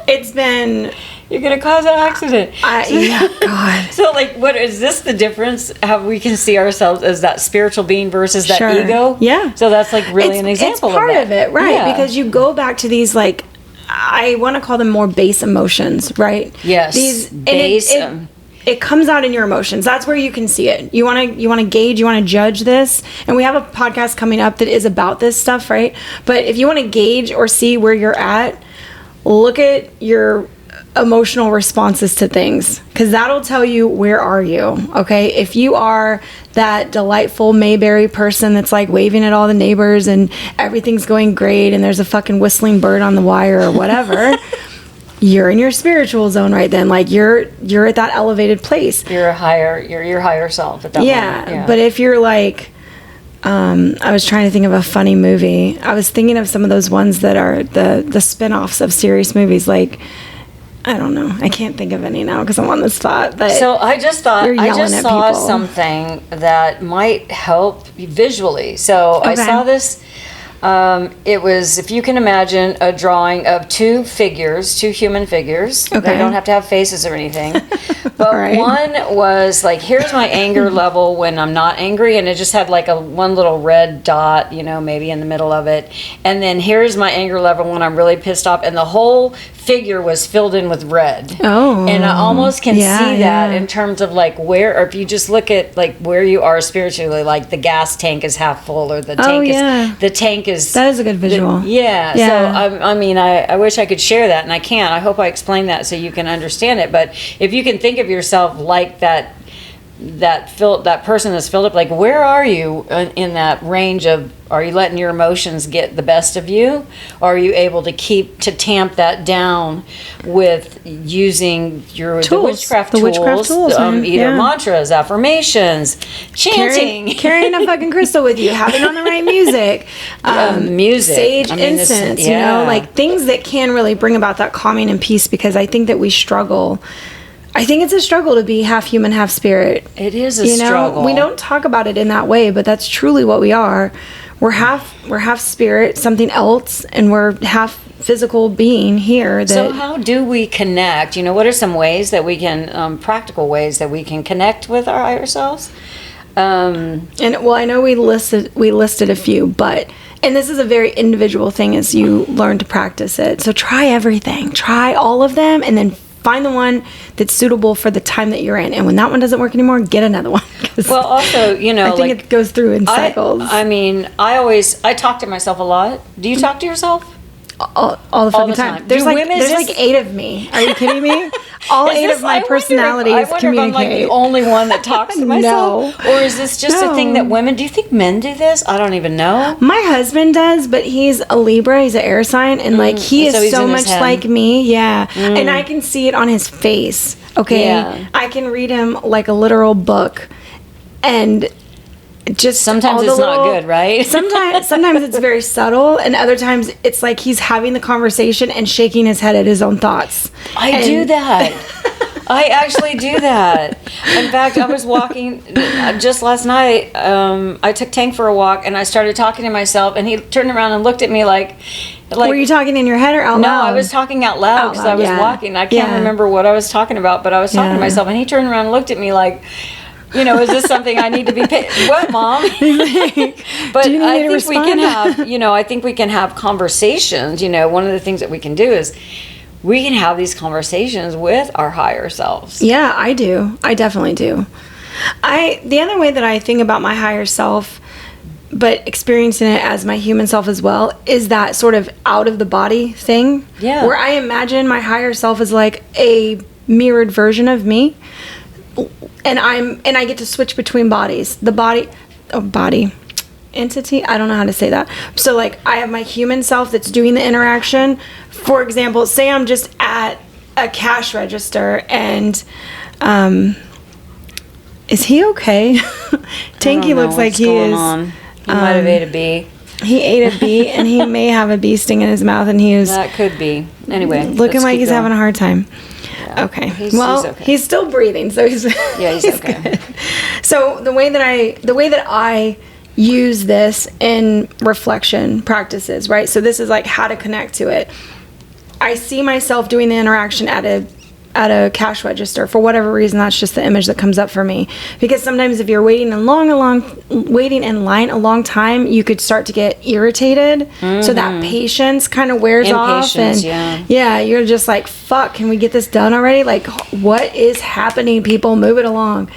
Speaker 2: It's been...
Speaker 1: You're going to cause an accident.
Speaker 2: Yeah, God.
Speaker 1: So, what is this the difference? How we can see ourselves as that spiritual being versus that ego?
Speaker 2: Yeah.
Speaker 1: So that's really an example
Speaker 2: of that. It's part of it, right?
Speaker 1: Yeah.
Speaker 2: Because you go back to these, I want to call them more base emotions, right?
Speaker 1: Yes.
Speaker 2: These
Speaker 1: base.
Speaker 2: It comes out in your emotions. That's where you can see it. You want to gauge, you want to judge this. And we have a podcast coming up that is about this stuff, right? But if you want to gauge or see where you're at, look at your emotional responses to things, because that'll tell you where are you. Okay, if you are that delightful Mayberry person that's waving at all the neighbors and everything's going great and there's a fucking whistling bird on the wire or whatever, you're in your spiritual zone right then. You're at that elevated place.
Speaker 1: You're your higher self at that moment.
Speaker 2: Yeah, but if you're I was trying to think of a funny movie. I was thinking of some of those ones that are the spin-offs of serious movies, I don't know. I can't think of any now because I'm on the spot. But
Speaker 1: so I just saw
Speaker 2: people.
Speaker 1: something that might help visually. So I saw this. It was, if you can imagine, a drawing of two human figures. Okay. They don't have to have faces or anything. But one was here's my anger level when I'm not angry, and it just had one little red dot, maybe in the middle of it. And then here's my anger level when I'm really pissed off, and the whole figure was filled in with red.
Speaker 2: Oh.
Speaker 1: And I almost can see that in terms of where, or if you just look at where you are spiritually, the gas tank is half full, or the tank is
Speaker 2: that is a good visual.
Speaker 1: So I wish I could share that, and I can't. I hope I explained that so you can understand it. But if you can think of yourself like that person that's filled up, where are you in that range of, are you letting your emotions get the best of you, or are you able to tamp that down with using the witchcraft tools, either mantras, affirmations, chanting,
Speaker 2: carrying a fucking crystal with you, having on the right music, sage incense, things that can really bring about that calming and peace, because I think that we struggle. I think it's a struggle to be half human, half spirit.
Speaker 1: It is a struggle.
Speaker 2: We don't talk about it in that way, but that's truly what we are. We're half spirit, something else, and we're half physical being here.
Speaker 1: So how do we connect? What are some ways that we can, practical ways that we can connect with our higher selves?
Speaker 2: I know we listed a few, and this is a very individual thing as you learn to practice it. So try everything, try all of them, and then find the one that's suitable for the time that you're in. And when that one doesn't work anymore, get another one.
Speaker 1: Well, also,
Speaker 2: I think it goes through in cycles.
Speaker 1: I talk to myself a lot. Do you talk to yourself?
Speaker 2: All the fucking time. There's 8 of me. Are you kidding me? All 8 of my personalities communicate. I wonder if I'm the only
Speaker 1: one that talks to myself. No. Or is this just a thing that women, do you think men do this? I don't even know.
Speaker 2: My husband does, but he's a Libra, he's an air sign, and he is so much like me. Yeah. And I can see it on his face. Okay. Yeah. I can read him like a literal book. And just
Speaker 1: sometimes it's not good, right?
Speaker 2: sometimes it's very subtle, and other times it's like he's having the conversation and shaking his head at his own thoughts.
Speaker 1: I do that. I actually do that. In fact, I was walking just last night. I took Tank for a walk, and I started talking to myself, and he turned around and looked at me like.
Speaker 2: Were you talking in your head or out loud?
Speaker 1: No, I was talking out loud because I was walking. I can't remember what I was talking about, but I was talking to myself, and he turned around and looked at me like. Is this something I need to be paid? What, Mom? But I think we can have, I think we can have conversations. One of the things that we can do is we can have these conversations with our higher selves.
Speaker 2: Yeah, I do. I definitely do. The other way that I think about my higher self, but experiencing it as my human self as well, is that sort of out of the body thing.
Speaker 1: Yeah.
Speaker 2: Where I imagine my higher self is like a mirrored version of me. And I get to switch between bodies. The body entity. I don't know how to say that. So I have my human self that's doing the interaction. For example, say I'm just at a cash register, and is he okay? Tanky looks like he is.
Speaker 1: He might have ate a bee.
Speaker 2: He ate a bee, and he may have a bee sting in his mouth, and he is...
Speaker 1: That could be. Anyway,
Speaker 2: looking like he's having a hard time. Yeah. Okay. He's okay. He's still breathing, so he's...
Speaker 1: Yeah, he's okay.
Speaker 2: Good. So the way that I use this in reflection practices, right? So this is like how to connect to it. I see myself doing the interaction at a cash register. For whatever reason, that's just the image that comes up for me. Because sometimes if you're waiting in line a long time, you could start to get irritated. So that patience kind of wears off, and you're just like, fuck, can we get this done already? Like, what is happening, people? Move it along.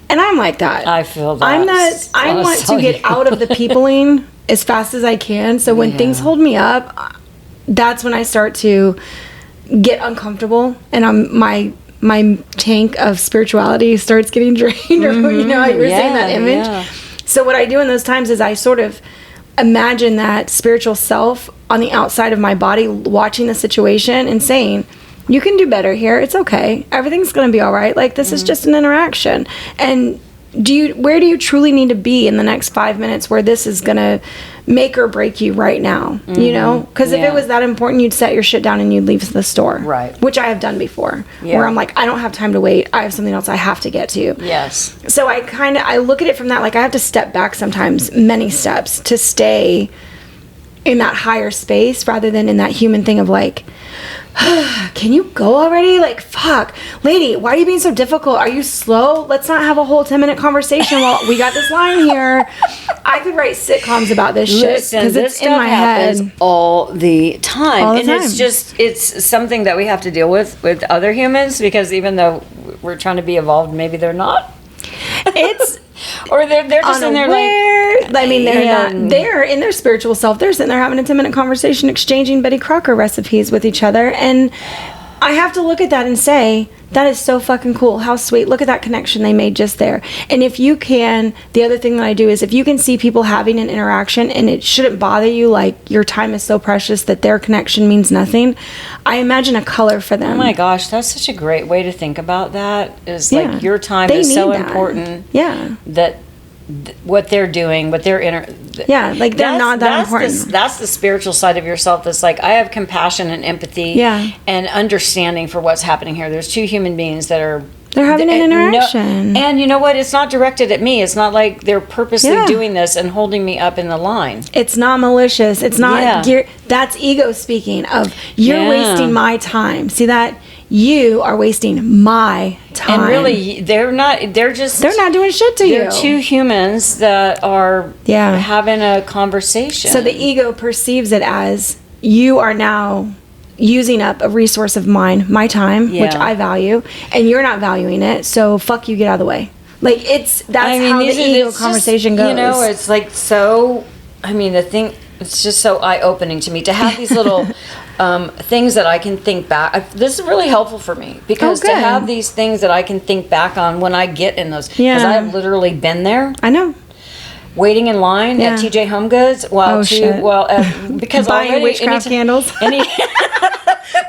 Speaker 2: And I'm like that.
Speaker 1: I feel that.
Speaker 2: I want to get out of the peopling as fast as I can. So when things hold me up, that's when I start to get uncomfortable, and my tank of spirituality starts getting drained, or you know, like you were saying, that image. Yeah. So what I do in those times is I sort of imagine that spiritual self on the outside of my body watching the situation and saying, you can do better here. It's okay. Everything's going to be all right. Like, this is just an interaction. And where do you truly need to be in the next 5 minutes where this is going to make or break you right now? You know? Because if it was that important, you'd set your shit down and you'd leave the store. Right. Which I have done before. Yeah. Where I'm like, I don't have time to wait. I have something else I have to get to. Yes. So I look at it from that, like, I have to step back sometimes, many steps, to stay in that higher space rather than in that human thing of like, can you go already? Like, fuck, lady, why are you being so difficult? Are you slow? Let's not have a whole 10-minute conversation while we got this line here. I could write sitcoms about this shit because it's in my head
Speaker 1: all the time. It's something that we have to deal with other humans, because even though we're trying to be evolved, maybe they're not.
Speaker 2: It's
Speaker 1: or they're just in there like,
Speaker 2: I mean, they're in their spiritual self. They're sitting there having a 10-minute conversation, exchanging Betty Crocker recipes with each other, and I have to look at that and say, that is so fucking cool. How sweet. Look at that connection they made just there. And if you can, the other thing that I do is, if you can see people having an interaction and it shouldn't bother you, like your time is so precious that their connection means nothing, I imagine a color for them.
Speaker 1: Oh my gosh, that's such a great way to think about that. Is like, your time is so important. Yeah. That what they're doing, what they're
Speaker 2: like they're not that important.
Speaker 1: That's the spiritual side of yourself. That's like, I have compassion and empathy and understanding for what's happening here. There's two human beings they're having an interaction. And you know what? It's not directed at me. It's not like they're purposely doing this and holding me up in the line.
Speaker 2: It's not malicious. It's not that's ego speaking of, you're wasting my time. See that? You are wasting my time.
Speaker 1: And really, they're not doing shit to you. They're two humans that are having a conversation.
Speaker 2: So the ego perceives it as, you are now using up a resource of mine, my time, which I value, and you're not valuing it, so fuck you, get out of the way. Like, how the ego conversation goes.
Speaker 1: You know, it's like, so, I mean, it's just so eye-opening to me to have these little things that I can think back. This is really helpful for me, because to have these things that I can think back on when I get in those, because I've literally been there.
Speaker 2: I know.
Speaker 1: Waiting in line at TJ Home Goods because
Speaker 2: buying witchcraft candles.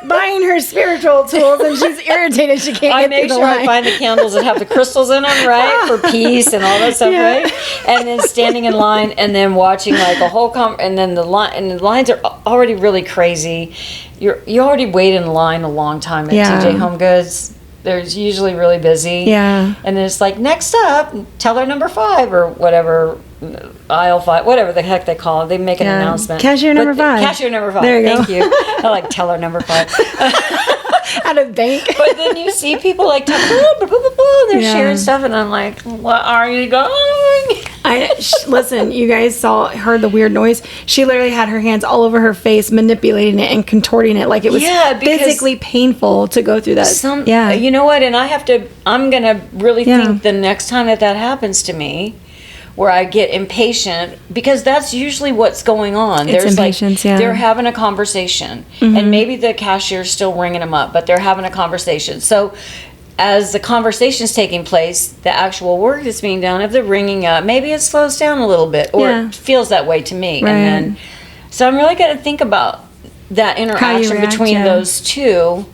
Speaker 2: Buying her spiritual tools, and she's irritated she can't get through the line. I make sure
Speaker 1: I find the candles that have the crystals in them, right, for peace and all that stuff, right? And then standing in line and then watching like a whole and then the lines are already really crazy. You already wait in line a long time at TJ Home Goods. They're usually really busy. Yeah. And then it's like, next up, teller number 5 or whatever, aisle 5, whatever the heck they call it. They make an announcement.
Speaker 2: Cashier number 5.
Speaker 1: Cashier number 5.
Speaker 2: There you go.
Speaker 1: Thank you. I like teller number 5.
Speaker 2: At a bank.
Speaker 1: But then you see people like, they're sharing stuff, and I'm like, what are you going?
Speaker 2: Listen, you guys heard the weird noise. She literally had her hands all over her face, manipulating it and contorting it like it was physically painful to go through that.
Speaker 1: You know what? And I'm going to really think the next time that happens to me, where I get impatient, because that's usually what's going on.
Speaker 2: It's impatience,
Speaker 1: they're having a conversation, and maybe the cashier's still ringing them up, but they're having a conversation. So as the conversation's taking place, the actual work that's being done, if they're ringing up, maybe it slows down a little bit, or it feels that way to me. Right. And then, so I'm really going to think about that interaction between those two,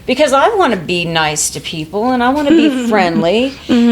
Speaker 1: because I want to be nice to people and I want to be friendly.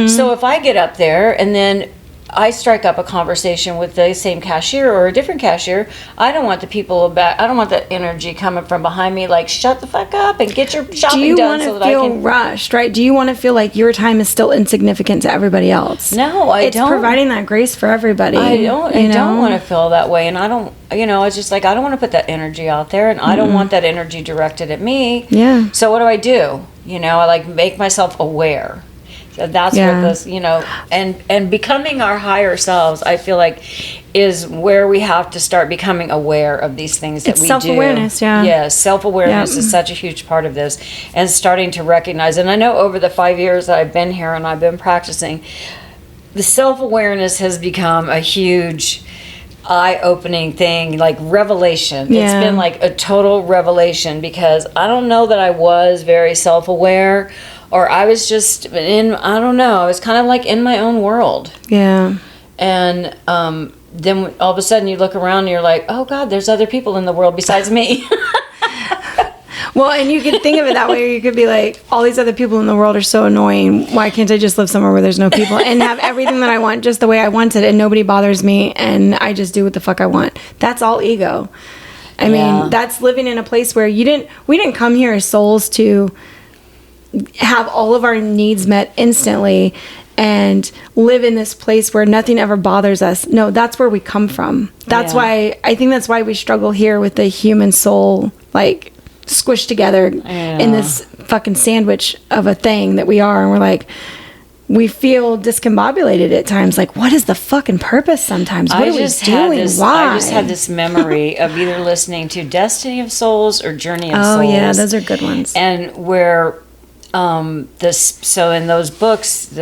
Speaker 1: So if I get up there and then I strike up a conversation with the same cashier or a different cashier, I don't want the people back. I don't want that energy coming from behind me like, shut the fuck up and get your shopping done so that I can. Do you want to feel
Speaker 2: rushed, right? Do you want to feel like your time is still insignificant to everybody else?
Speaker 1: No, I don't.
Speaker 2: It's providing that grace for everybody.
Speaker 1: I don't want to feel that way, and I don't. It's just like I don't want to put that energy out there, and I don't want that energy directed at me.
Speaker 2: Yeah.
Speaker 1: So what do? I like make myself aware. So that's what this, and becoming our higher selves, I feel like, is where we have to start becoming aware of these things that we do.
Speaker 2: Self-awareness, yeah.
Speaker 1: Yes, self-awareness is such a huge part of this, and starting to recognize. And I know over the 5 years that I've been here and I've been practicing, the self-awareness has become a huge eye-opening thing, like revelation. It's been like a total revelation, because I don't know that I was very self-aware, or I was just I don't know, I was kind of like in my own world.
Speaker 2: Yeah.
Speaker 1: And then all of a sudden you look around and you're like, oh God, there's other people in the world besides me.
Speaker 2: Well, and you could think of it that way, or you could be like, all these other people in the world are so annoying. Why can't I just live somewhere where there's no people and have everything that I want just the way I want it, and nobody bothers me, and I just do what the fuck I want? That's all ego. I mean, that's living in a place where we didn't come here as souls to have all of our needs met instantly and live in this place where nothing ever bothers us. No, that's where we come from. That's why we struggle here with the human soul, like, squished together in this fucking sandwich of a thing that we are. And we're like, we feel discombobulated at times. Like, what is the fucking purpose sometimes? What are we doing? Why?
Speaker 1: I just had this memory of either listening to Destiny of Souls or Journey of Souls.
Speaker 2: Oh, yeah, those are good ones.
Speaker 1: And where so in those books,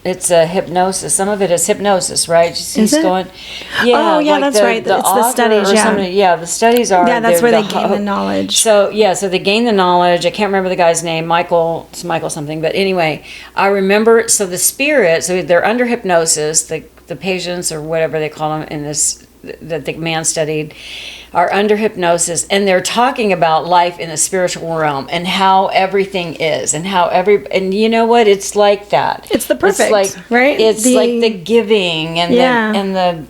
Speaker 1: it's a hypnosis. Some of it is hypnosis, right?
Speaker 2: Is it?
Speaker 1: Going,
Speaker 2: oh, yeah, like that's right. It's the studies,
Speaker 1: yeah. The studies are.
Speaker 2: Yeah, that's where they gain the knowledge.
Speaker 1: So they gain the knowledge. I can't remember the guy's name, Michael something. But anyway, I remember, so the spirit, so they're under hypnosis, the patients or whatever they call them in this, that the man studied, are under hypnosis, and they're talking about life in the spiritual realm and how everything is, and how and you know what, it's like that.
Speaker 2: It's the perfect, right?
Speaker 1: It's like the giving and the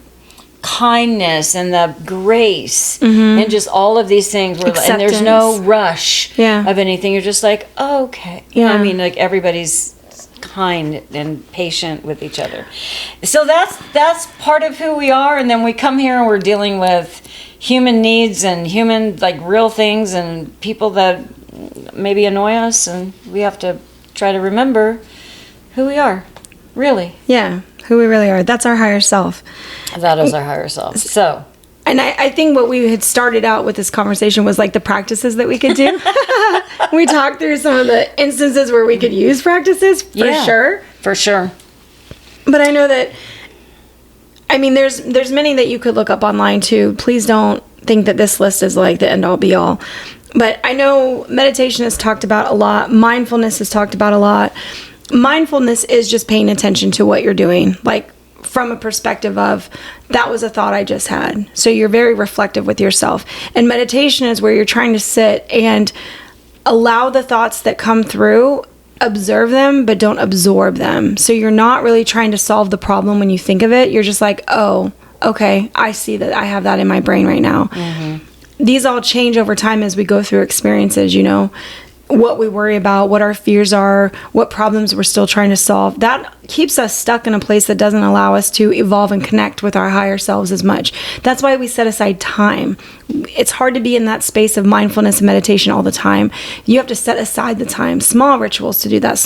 Speaker 1: kindness and the grace and just all of these things and there's no rush of anything. You're just like, oh, okay. I mean, like, everybody's kind and patient with each other. So that's part of who we are. And then we come here and we're dealing with human needs and human, like, real things and people that maybe annoy us, and we have to try to remember who we are, really.
Speaker 2: Yeah, who we really are. That's our higher self.
Speaker 1: That is our higher self. So,
Speaker 2: and I think what we had started out with this conversation was like the practices that we could do. We talked through some of the instances where we could use practices, for sure.
Speaker 1: For sure.
Speaker 2: But I know that, I mean, there's many that you could look up online too. Please don't think that this list is like the end all be all. But I know meditation is talked about a lot. Mindfulness is talked about a lot. Mindfulness is just paying attention to what you're doing, like from a perspective of, that was a thought I just had. So you're very reflective with yourself. And meditation is where you're trying to sit and allow the thoughts that come through, observe them, but don't absorb them. So you're not really trying to solve the problem when you think of it. You're just like, oh, okay, I see that I have that in my brain right now. These all change over time as we go through experiences, what we worry about, what our fears are, what problems we're still trying to solve. That keeps us stuck in a place that doesn't allow us to evolve and connect with our higher selves as much. That's why we set aside time. It's hard to be in that space of mindfulness and meditation all the time. You have to set aside the time, small rituals to do that.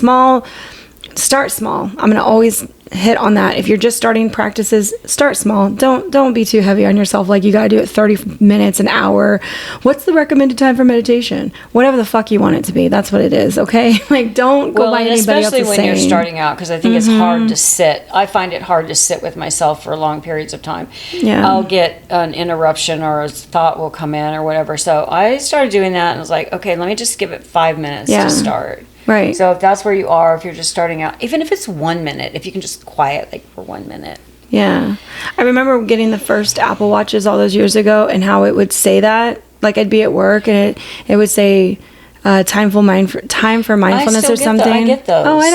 Speaker 2: Start small. I'm going to always hit on that. If you're just starting practices, start small. Don't be too heavy on yourself. Like, you got to do it 30 minutes, an hour. What's the recommended time for meditation? Whatever the fuck you want it to be. That's what it is. Okay. Like, don't go by anybody else's
Speaker 1: especially when you're starting out, because I think it's hard to sit. I find it hard to sit with myself for long periods of time.
Speaker 2: Yeah.
Speaker 1: I'll get an interruption or a thought will come in or whatever. So I started doing that and was like, okay, let me just give it 5 minutes to start.
Speaker 2: Right.
Speaker 1: So if that's where you are, if you're just starting out, even if it's 1 minute, if you can just quiet like for 1 minute.
Speaker 2: Yeah. I remember getting the first Apple Watches all those years ago, and how it would say that. Like, I'd be at work and it would say, time for mindfulness or something.
Speaker 1: I get those.
Speaker 2: Oh, I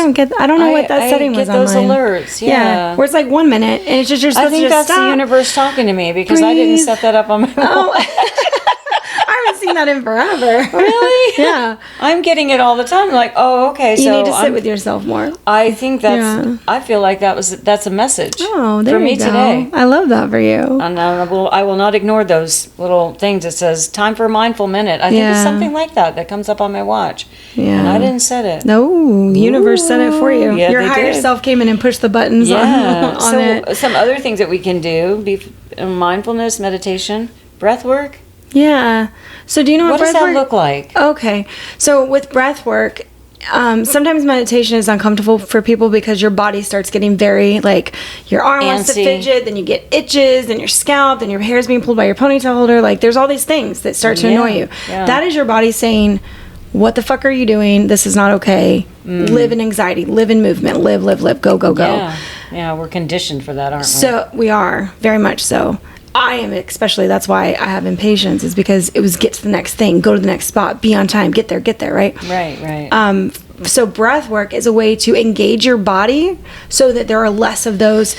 Speaker 2: don't know what that setting was on mine.
Speaker 1: I get those alerts. Yeah.
Speaker 2: Where it's like 1 minute and it's just you're supposed to just stop.
Speaker 1: I think that's the universe talking to me because I didn't set that up on my phone.
Speaker 2: I haven't seen that in forever.
Speaker 1: Really?
Speaker 2: Yeah.
Speaker 1: I'm getting it all the time. Like, oh, okay.
Speaker 2: You need to sit with yourself more.
Speaker 1: I think I feel like that's a message
Speaker 2: for
Speaker 1: me today.
Speaker 2: I love that for you.
Speaker 1: And I will not ignore those little things. It says time for a mindful minute. I think it's something like that comes up on my watch. Yeah. And I didn't set it.
Speaker 2: No, universe set it for you.
Speaker 1: Yeah,
Speaker 2: your higher self came in and pushed the buttons on it.
Speaker 1: Some other things that we can do, mindfulness, meditation, breath work.
Speaker 2: Yeah. So do you know what
Speaker 1: does that look like?
Speaker 2: Okay. So with breath work, sometimes meditation is uncomfortable for people because your body starts getting very, like, your arm wants to fidget, then you get itches, then your scalp, then your hair's being pulled by your ponytail holder. Like, there's all these things that start to annoy you. Yeah. That is your body saying, what the fuck are you doing? This is not okay. Live in anxiety. Live in movement. Live. Go, go, go.
Speaker 1: Yeah, we're conditioned for that, aren't we?
Speaker 2: So we are, very much so. I am especially, that's why I have impatience, is because it was get to the next thing, go to the next spot, be on time, get there, right?
Speaker 1: Right.
Speaker 2: So breath work is a way to engage your body so that there are less of those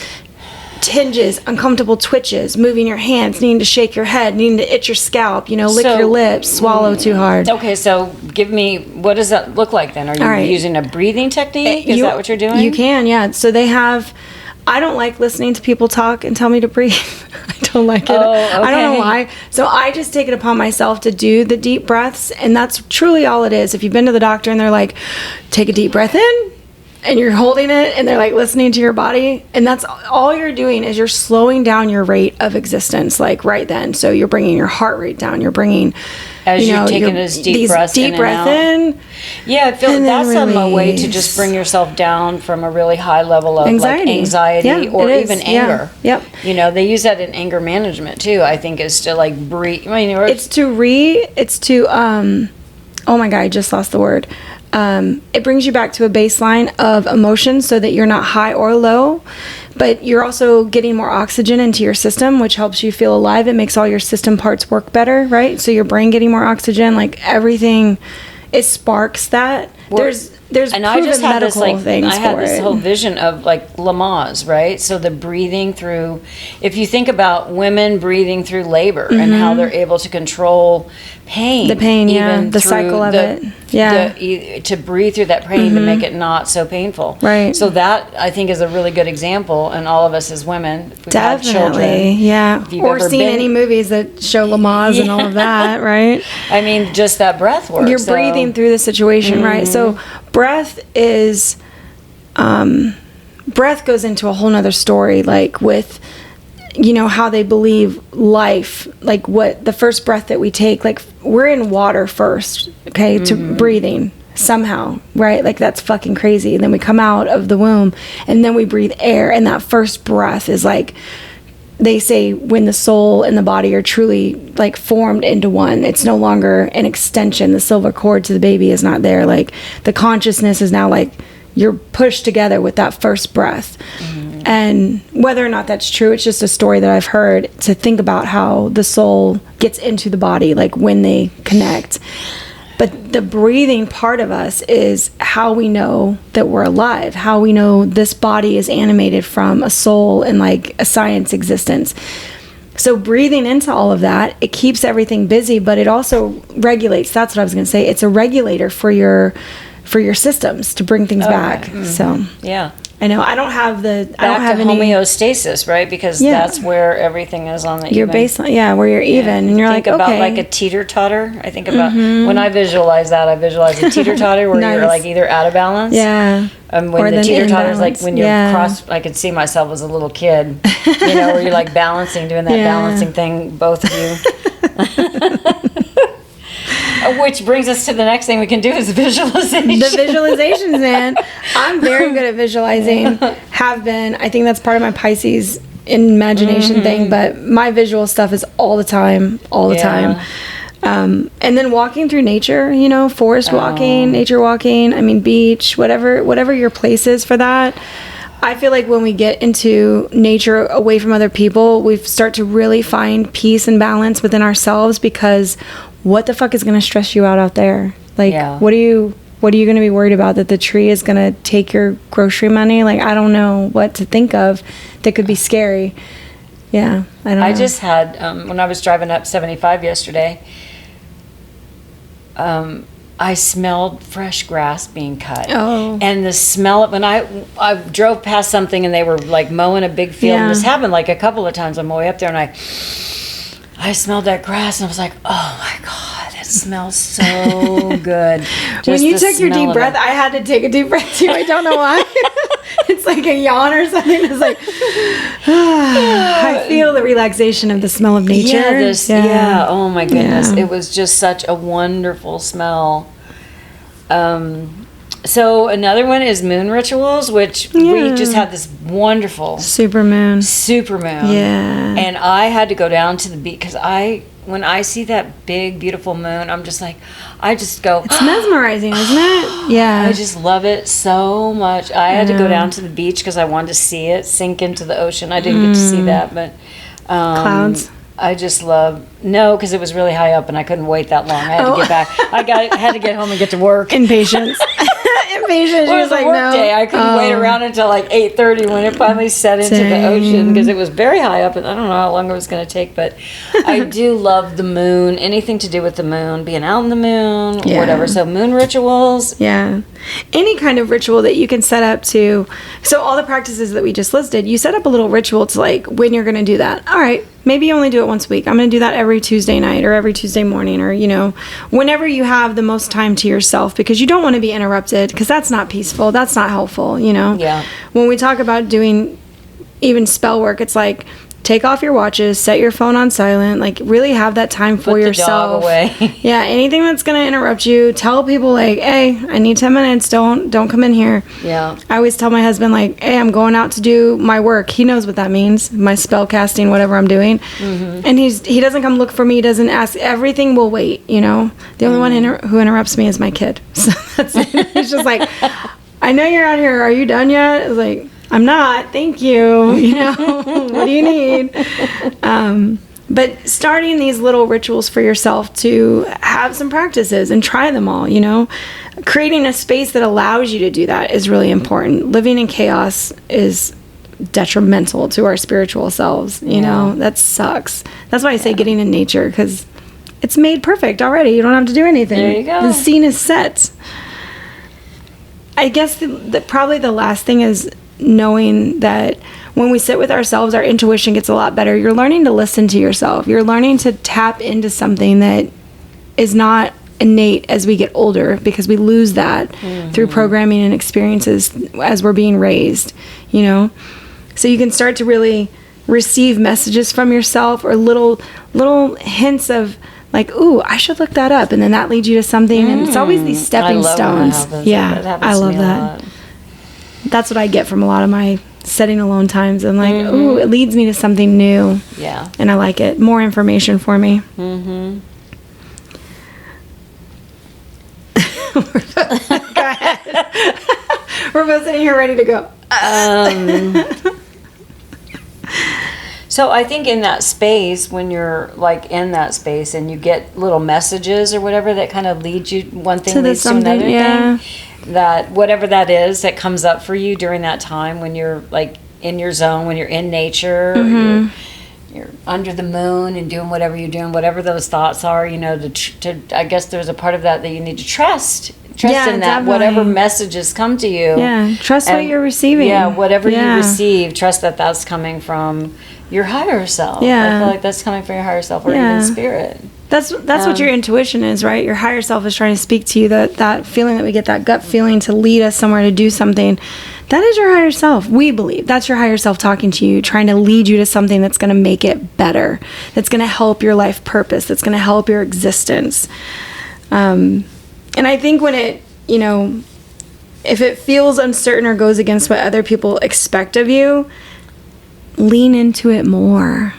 Speaker 2: tinges, uncomfortable twitches, moving your hands, needing to shake your head, needing to itch your scalp, lick your lips, swallow too hard.
Speaker 1: Okay, so give me, what does that look like then? Are you using a breathing technique? Is that what you're doing?
Speaker 2: You can, yeah. So they have... I don't like listening to people talk and tell me to breathe. I don't like it.
Speaker 1: Oh, okay.
Speaker 2: I don't know why. So I just take it upon myself to do the deep breaths, and that's truly all it is. If you've been to the doctor and they're like, take a deep breath in, and you're holding it, and they're like listening to your body, and that's all you're doing is you're slowing down your rate of existence, like right then. So you're bringing your heart rate down. You're bringing...
Speaker 1: As you're taking these deep breaths in and out. Yeah, I feel that's a way to just bring yourself down from a really high level of anxiety or even anger.
Speaker 2: Yep.
Speaker 1: They use that in anger management too. I think is to like breathe.
Speaker 2: It's to oh my God, I just lost the word. It brings you back to a baseline of emotion so that you're not high or low, but you're also getting more oxygen into your system, which helps you feel alive. It makes all your system parts work better, right? So your brain getting more oxygen, like everything, it sparks that. There's and I just had this
Speaker 1: whole vision of like Lamaze, right? So the breathing through, if you think about women breathing through labor and how they're able to control pain,
Speaker 2: the cycle of it,
Speaker 1: to breathe through that pain to make it not so painful,
Speaker 2: right?
Speaker 1: So that I think is a really good example, and all of us as women, if we've
Speaker 2: definitely
Speaker 1: had children,
Speaker 2: or seen any movies that show Lamaze and all of that, right?
Speaker 1: I mean, just that breath work.
Speaker 2: You're breathing through the situation, right? So breath is breath goes into a whole nother story, like with how they believe life, like what the first breath that we take, like we're in water first, okay, to breathing somehow, right? Like that's fucking crazy. And then we come out of the womb and then we breathe air, and that first breath is like, they say when the soul and the body are truly like formed into one, it's no longer an extension. The silver cord to the baby is not there. Like the consciousness is now like you're pushed together with that first breath. And whether or not that's true, it's just a story that I've heard, to think about how the soul gets into the body, like when they connect. But the breathing part of us is how we know that we're alive, how we know this body is animated from a soul and like a science existence. So breathing into all of that, it keeps everything busy, but it also regulates. That's what I was going to say. It's a regulator for your systems to bring things back. So
Speaker 1: yeah.
Speaker 2: I know I don't have any
Speaker 1: homeostasis, right? Because that's where everything is on the
Speaker 2: your baseline, where you're even, and you're
Speaker 1: think
Speaker 2: like,
Speaker 1: about
Speaker 2: okay,
Speaker 1: like a teeter-totter. I think about when I visualize a teeter-totter where you're like either out of balance, when or the teeter-totter is like when you're cross. I could see myself as a little kid, where you're like balancing, doing that balancing thing, both of you. Which brings us to the next thing we can do is visualization.
Speaker 2: The visualizations, man. I'm very good at visualizing. Have been. I think that's part of my Pisces imagination thing, but my visual stuff is all the time. And then walking through nature, forest walking, nature walking, beach, whatever your place is for that. I feel like when we get into nature away from other people, we start to really find peace and balance within ourselves, because what the fuck is going to stress you out there? Like, what are you going to be worried about? That the tree is going to take your grocery money? Like, I don't know what to think of that could be scary. Yeah, I don't know.
Speaker 1: I just had, when I was driving up 75 yesterday, I smelled fresh grass being cut. Oh. And the smell of, when I drove past something and they were like mowing a big field, and this happened like a couple of times on my way up there, and I smelled that grass and I was like, oh my God, it smells so good.
Speaker 2: When you took your deep breath, I had to take a deep breath too. I don't know why. It's like a yawn or something. It's like, I feel the relaxation of the smell of nature.
Speaker 1: Yeah, oh my goodness. It was just such a wonderful smell. So another one is moon rituals, which we just had this wonderful
Speaker 2: supermoon.
Speaker 1: Yeah. And I had to go down to the beach because when I see that big, beautiful moon, I'm just like, I just go.
Speaker 2: It's mesmerizing, isn't it? Yeah.
Speaker 1: I just love it so much. I had to go down to the beach because I wanted to see it sink into the ocean. I didn't get to see that, but
Speaker 2: clouds.
Speaker 1: I just love because it was really high up and I couldn't wait that long. I had to get back. I had to get home and get to work.
Speaker 2: Impatience. Well,
Speaker 1: it was a work day. I couldn't wait around until like 8:30 when it finally set into the ocean because it was very high up and I don't know how long it was going to take. But I do love the moon. Anything to do with the moon, being out in the moon, whatever. So moon rituals.
Speaker 2: Yeah. Any kind of ritual that you can set up to. So all the practices that we just listed, you set up a little ritual to like when you're going to do that. All right. Maybe you only do it once a week. I'm going to do that every Tuesday night or every Tuesday morning or, whenever you have the most time to yourself because you don't want to be interrupted because that's not peaceful. That's not helpful,
Speaker 1: Yeah.
Speaker 2: When we talk about doing even spell work, it's like take off your watches, set your phone on silent, like really have that time for yourself.
Speaker 1: Put the dog away.
Speaker 2: Yeah, anything that's going to interrupt you, tell people like, hey, I need 10 minutes. Don't come in here.
Speaker 1: Yeah.
Speaker 2: I always tell my husband like, hey, I'm going out to do my work. He knows what that means, my spell casting, whatever I'm doing. Mm-hmm. And he doesn't come look for me. He doesn't ask. Everything will wait, The only one who interrupts me is my kid. So that's it. He's just like, I know you're out here. Are you done yet? It's like, I'm not. Thank you. What do you need? But starting these little rituals for yourself to have some practices and try them all, creating a space that allows you to do that is really important. Living in chaos is detrimental to our spiritual selves. That sucks. That's why I say getting in nature because it's made perfect already. You don't have to do anything.
Speaker 1: There you go.
Speaker 2: The scene is set. I guess probably the last thing is knowing that when we sit with ourselves, our intuition gets a lot better. You're learning to listen to yourself. You're learning to tap into something that is not innate as we get older because we lose that through programming and experiences as we're being raised, So you can start to really receive messages from yourself or little hints of like, ooh, I should look that up. And then that leads you to something. And it's always these stepping stones.
Speaker 1: Yeah,
Speaker 2: I love that. That's what I get from a lot of my setting alone times. I'm like, ooh, it leads me to something new.
Speaker 1: Yeah.
Speaker 2: And I like it. More information for me.
Speaker 1: Mm-hmm.
Speaker 2: Go ahead. We're both sitting here ready to go.
Speaker 1: So I think in that space, when you're like in that space and you get little messages or whatever that kind of leads you, one thing leads to another thing, that whatever that is that comes up for you during that time when you're like in your zone, when you're in nature, you're under the moon and doing whatever you're doing, whatever those thoughts are, I guess there's a part of that you need to trust in that, definitely. Whatever messages come to you.
Speaker 2: Yeah, trust what you're receiving.
Speaker 1: Yeah, whatever you receive, trust that that's coming from your higher self.
Speaker 2: Yeah.
Speaker 1: I feel like that's coming from your higher self or even spirit.
Speaker 2: That's what your intuition is, right? Your higher self is trying to speak to you, that feeling that we get, that gut feeling to lead us somewhere to do something. That is your higher self. We believe that's your higher self talking to you, trying to lead you to something that's going to make it better, that's going to help your life purpose, that's going to help your existence. And I think when it, if it feels uncertain or goes against what other people expect of you, lean into it more.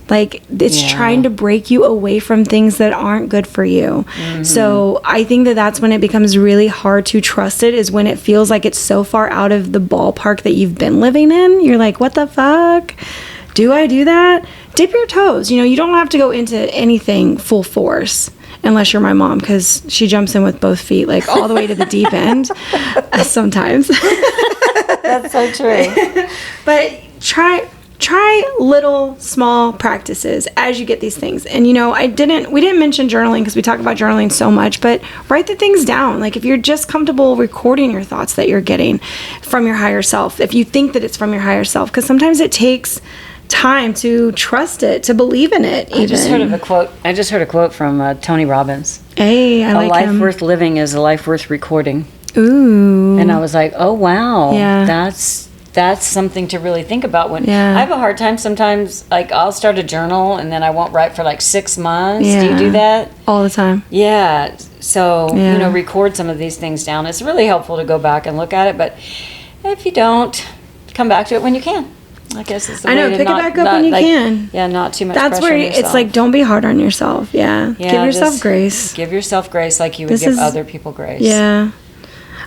Speaker 2: Like, it's trying to break you away from things that aren't good for you. Mm-hmm. So I think that's when it becomes really hard to trust it, is when it feels like it's so far out of the ballpark that you've been living in. You're like, what the fuck? Do I do that? Dip your toes. You don't have to go into anything full force. unless you're my mom, because she jumps in with both feet, like all the way to the deep end sometimes.
Speaker 1: That's so true.
Speaker 2: But try little small practices as you get these things. And we didn't mention journaling because we talk about journaling so much, but write the things down. Like if you're just comfortable recording your thoughts that you're getting from your higher self, if you think that it's from your higher self, because sometimes it takes time to trust it, to believe in it.
Speaker 1: I just heard a quote from Tony Robbins.
Speaker 2: Hey, I like him.
Speaker 1: A life worth living is a life worth recording.
Speaker 2: Ooh.
Speaker 1: And I was like, oh wow,
Speaker 2: yeah.
Speaker 1: That's something to really think about. When I have a hard time sometimes, like I'll start a journal and then I won't write for like 6 months.
Speaker 2: Yeah.
Speaker 1: Do you do that?
Speaker 2: All the time.
Speaker 1: Yeah. So, record some of these things down. It's really helpful to go back and look at it, but if you don't, come back to it when you can. I guess it's the way
Speaker 2: pick it back up when you can.
Speaker 1: Yeah, not too much
Speaker 2: That's
Speaker 1: pressure
Speaker 2: where
Speaker 1: on yourself.
Speaker 2: it's like, don't be hard on yourself. Yeah. Give yourself grace.
Speaker 1: Give yourself grace like you would give other people grace.
Speaker 2: Yeah.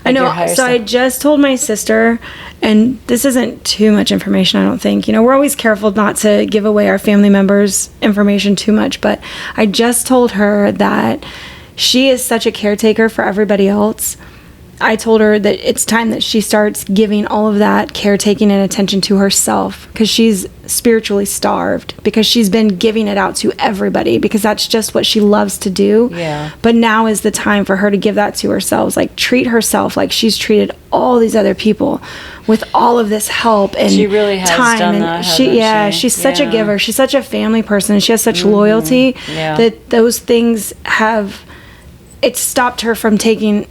Speaker 2: I know. So I just told my sister, and this isn't too much information, I don't think. We're always careful not to give away our family members' information too much, but I just told her that she is such a caretaker for everybody else. I told her that it's time that she starts giving all of that caretaking and attention to herself, because she's spiritually starved, because she's been giving it out to everybody, because that's just what she loves to do.
Speaker 1: Yeah.
Speaker 2: But now is the time for her to give that to herself, like treat herself like she's treated all these other people with all of this help and
Speaker 1: she really has
Speaker 2: time.
Speaker 1: Done that, hasn't she?
Speaker 2: She's such a giver. She's such a family person, and she has such loyalty that those things it's stopped her from taking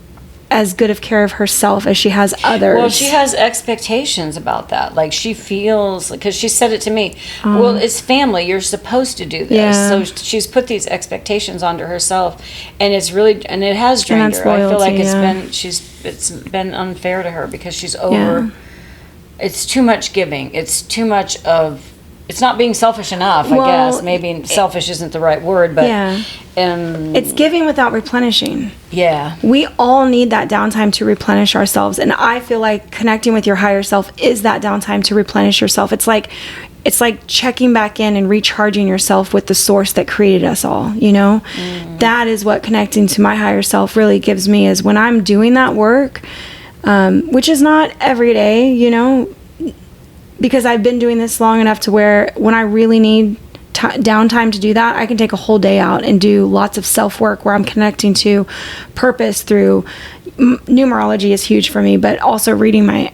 Speaker 2: as good of care of herself as she has others.
Speaker 1: Well, she has expectations about that. Like she feels, because she said it to me, well, it's family. You're supposed to do this.
Speaker 2: Yeah.
Speaker 1: So she's put these expectations onto herself, and it has drained her.
Speaker 2: Loyalty,
Speaker 1: I feel like it's been unfair to her, because she's over. It's too much giving. It's too much of. It's not being selfish enough, I guess. Maybe selfish isn't the right word, but
Speaker 2: it's giving without replenishing.
Speaker 1: Yeah.
Speaker 2: We all need that downtime to replenish ourselves, and I feel like connecting with your higher self is that downtime to replenish yourself. It's like checking back in and recharging yourself with the source that created us all, That is what connecting to my higher self really gives me, is when I'm doing that work, which is not every day, because I've been doing this long enough to where when I really need downtime to do that, I can take a whole day out and do lots of self-work where I'm connecting to purpose through numerology is huge for me, but also reading my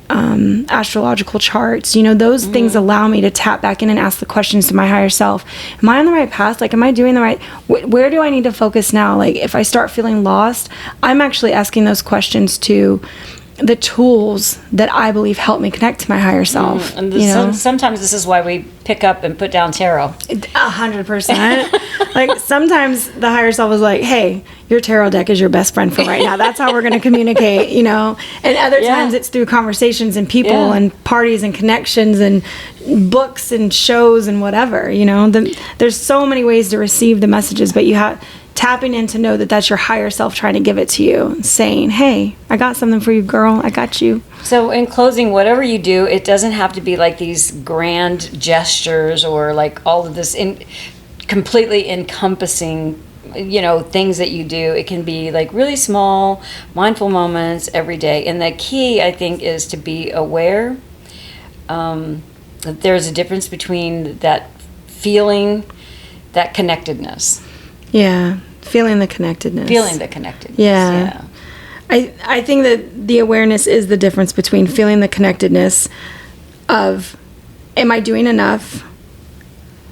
Speaker 2: astrological charts. Those things allow me to tap back in and ask the questions to my higher self. Am I on the right path? Like, am I doing the right, where do I need to focus now? Like, if I start feeling lost, I'm actually asking those questions to the tools that I believe help me connect to my higher self.
Speaker 1: And sometimes this is why we pick up and put down tarot.
Speaker 2: 100%. Like sometimes the higher self is like, hey, your tarot deck is your best friend for right now. That's how we're going to communicate, And other times it's through conversations and people and parties and connections and books and shows and whatever, There's so many ways to receive the messages, but you have tapping in to know that that's your higher self trying to give it to you, saying, hey, I got something for you, girl. I got you.
Speaker 1: So in closing, whatever you do, it doesn't have to be like these grand gestures or like all of this completely encompassing, things that you do. It can be like really small, mindful moments every day. And the key, I think, is to be aware that there's a difference between that feeling, that connectedness.
Speaker 2: Yeah, feeling the connectedness.
Speaker 1: Yeah.
Speaker 2: I think that the awareness is the difference between feeling the connectedness of, am I doing enough?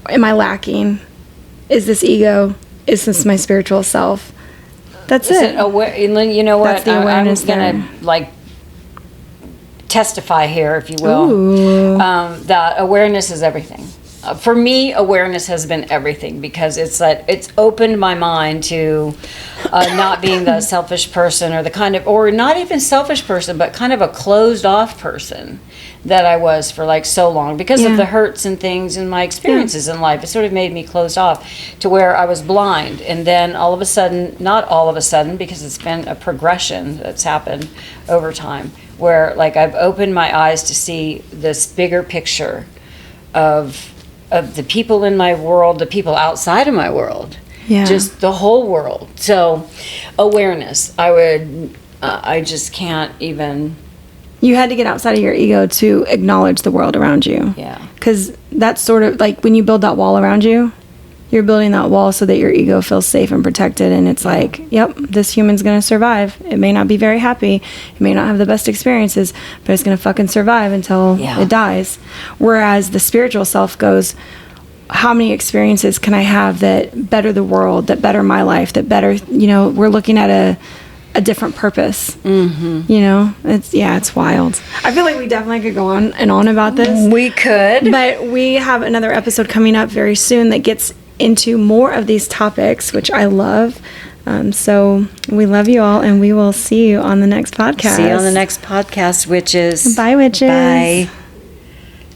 Speaker 2: Am I lacking? Is this ego? Is this my spiritual self? That's it.
Speaker 1: You know what?
Speaker 2: That's the awareness
Speaker 1: I'm going to testify here, if you will, that awareness is everything. For me, awareness has been everything, because it's opened my mind to not being the selfish person or not even selfish person, but kind of a closed off person that I was for like so long because of the hurts and things and my experiences in life. It sort of made me closed off to where I was blind. And then all of a sudden, not all of a sudden, because it's been a progression that's happened over time, where like I've opened my eyes to see this bigger picture of the people in my world, the people outside of my world, just the whole world. So awareness, I just can't even.
Speaker 2: You had to get outside of your ego to acknowledge the world around you.
Speaker 1: Yeah.
Speaker 2: Because that's sort of like when you build that wall around you, you're building that wall so that your ego feels safe and protected. And it's like, yep, this human's going to survive. It may not be very happy. It may not have the best experiences, but it's going to fucking survive until it dies. Whereas the spiritual self goes, how many experiences can I have that better the world, that better my life, that better, we're looking at a different purpose. It's wild. I feel like we definitely could go on and on about this.
Speaker 1: We could.
Speaker 2: But we have another episode coming up very soon that gets into more of these topics, which I love. So we love you all, and we will see you on the next podcast.
Speaker 1: See you on the next podcast, witches.
Speaker 2: Bye, witches.
Speaker 1: Bye.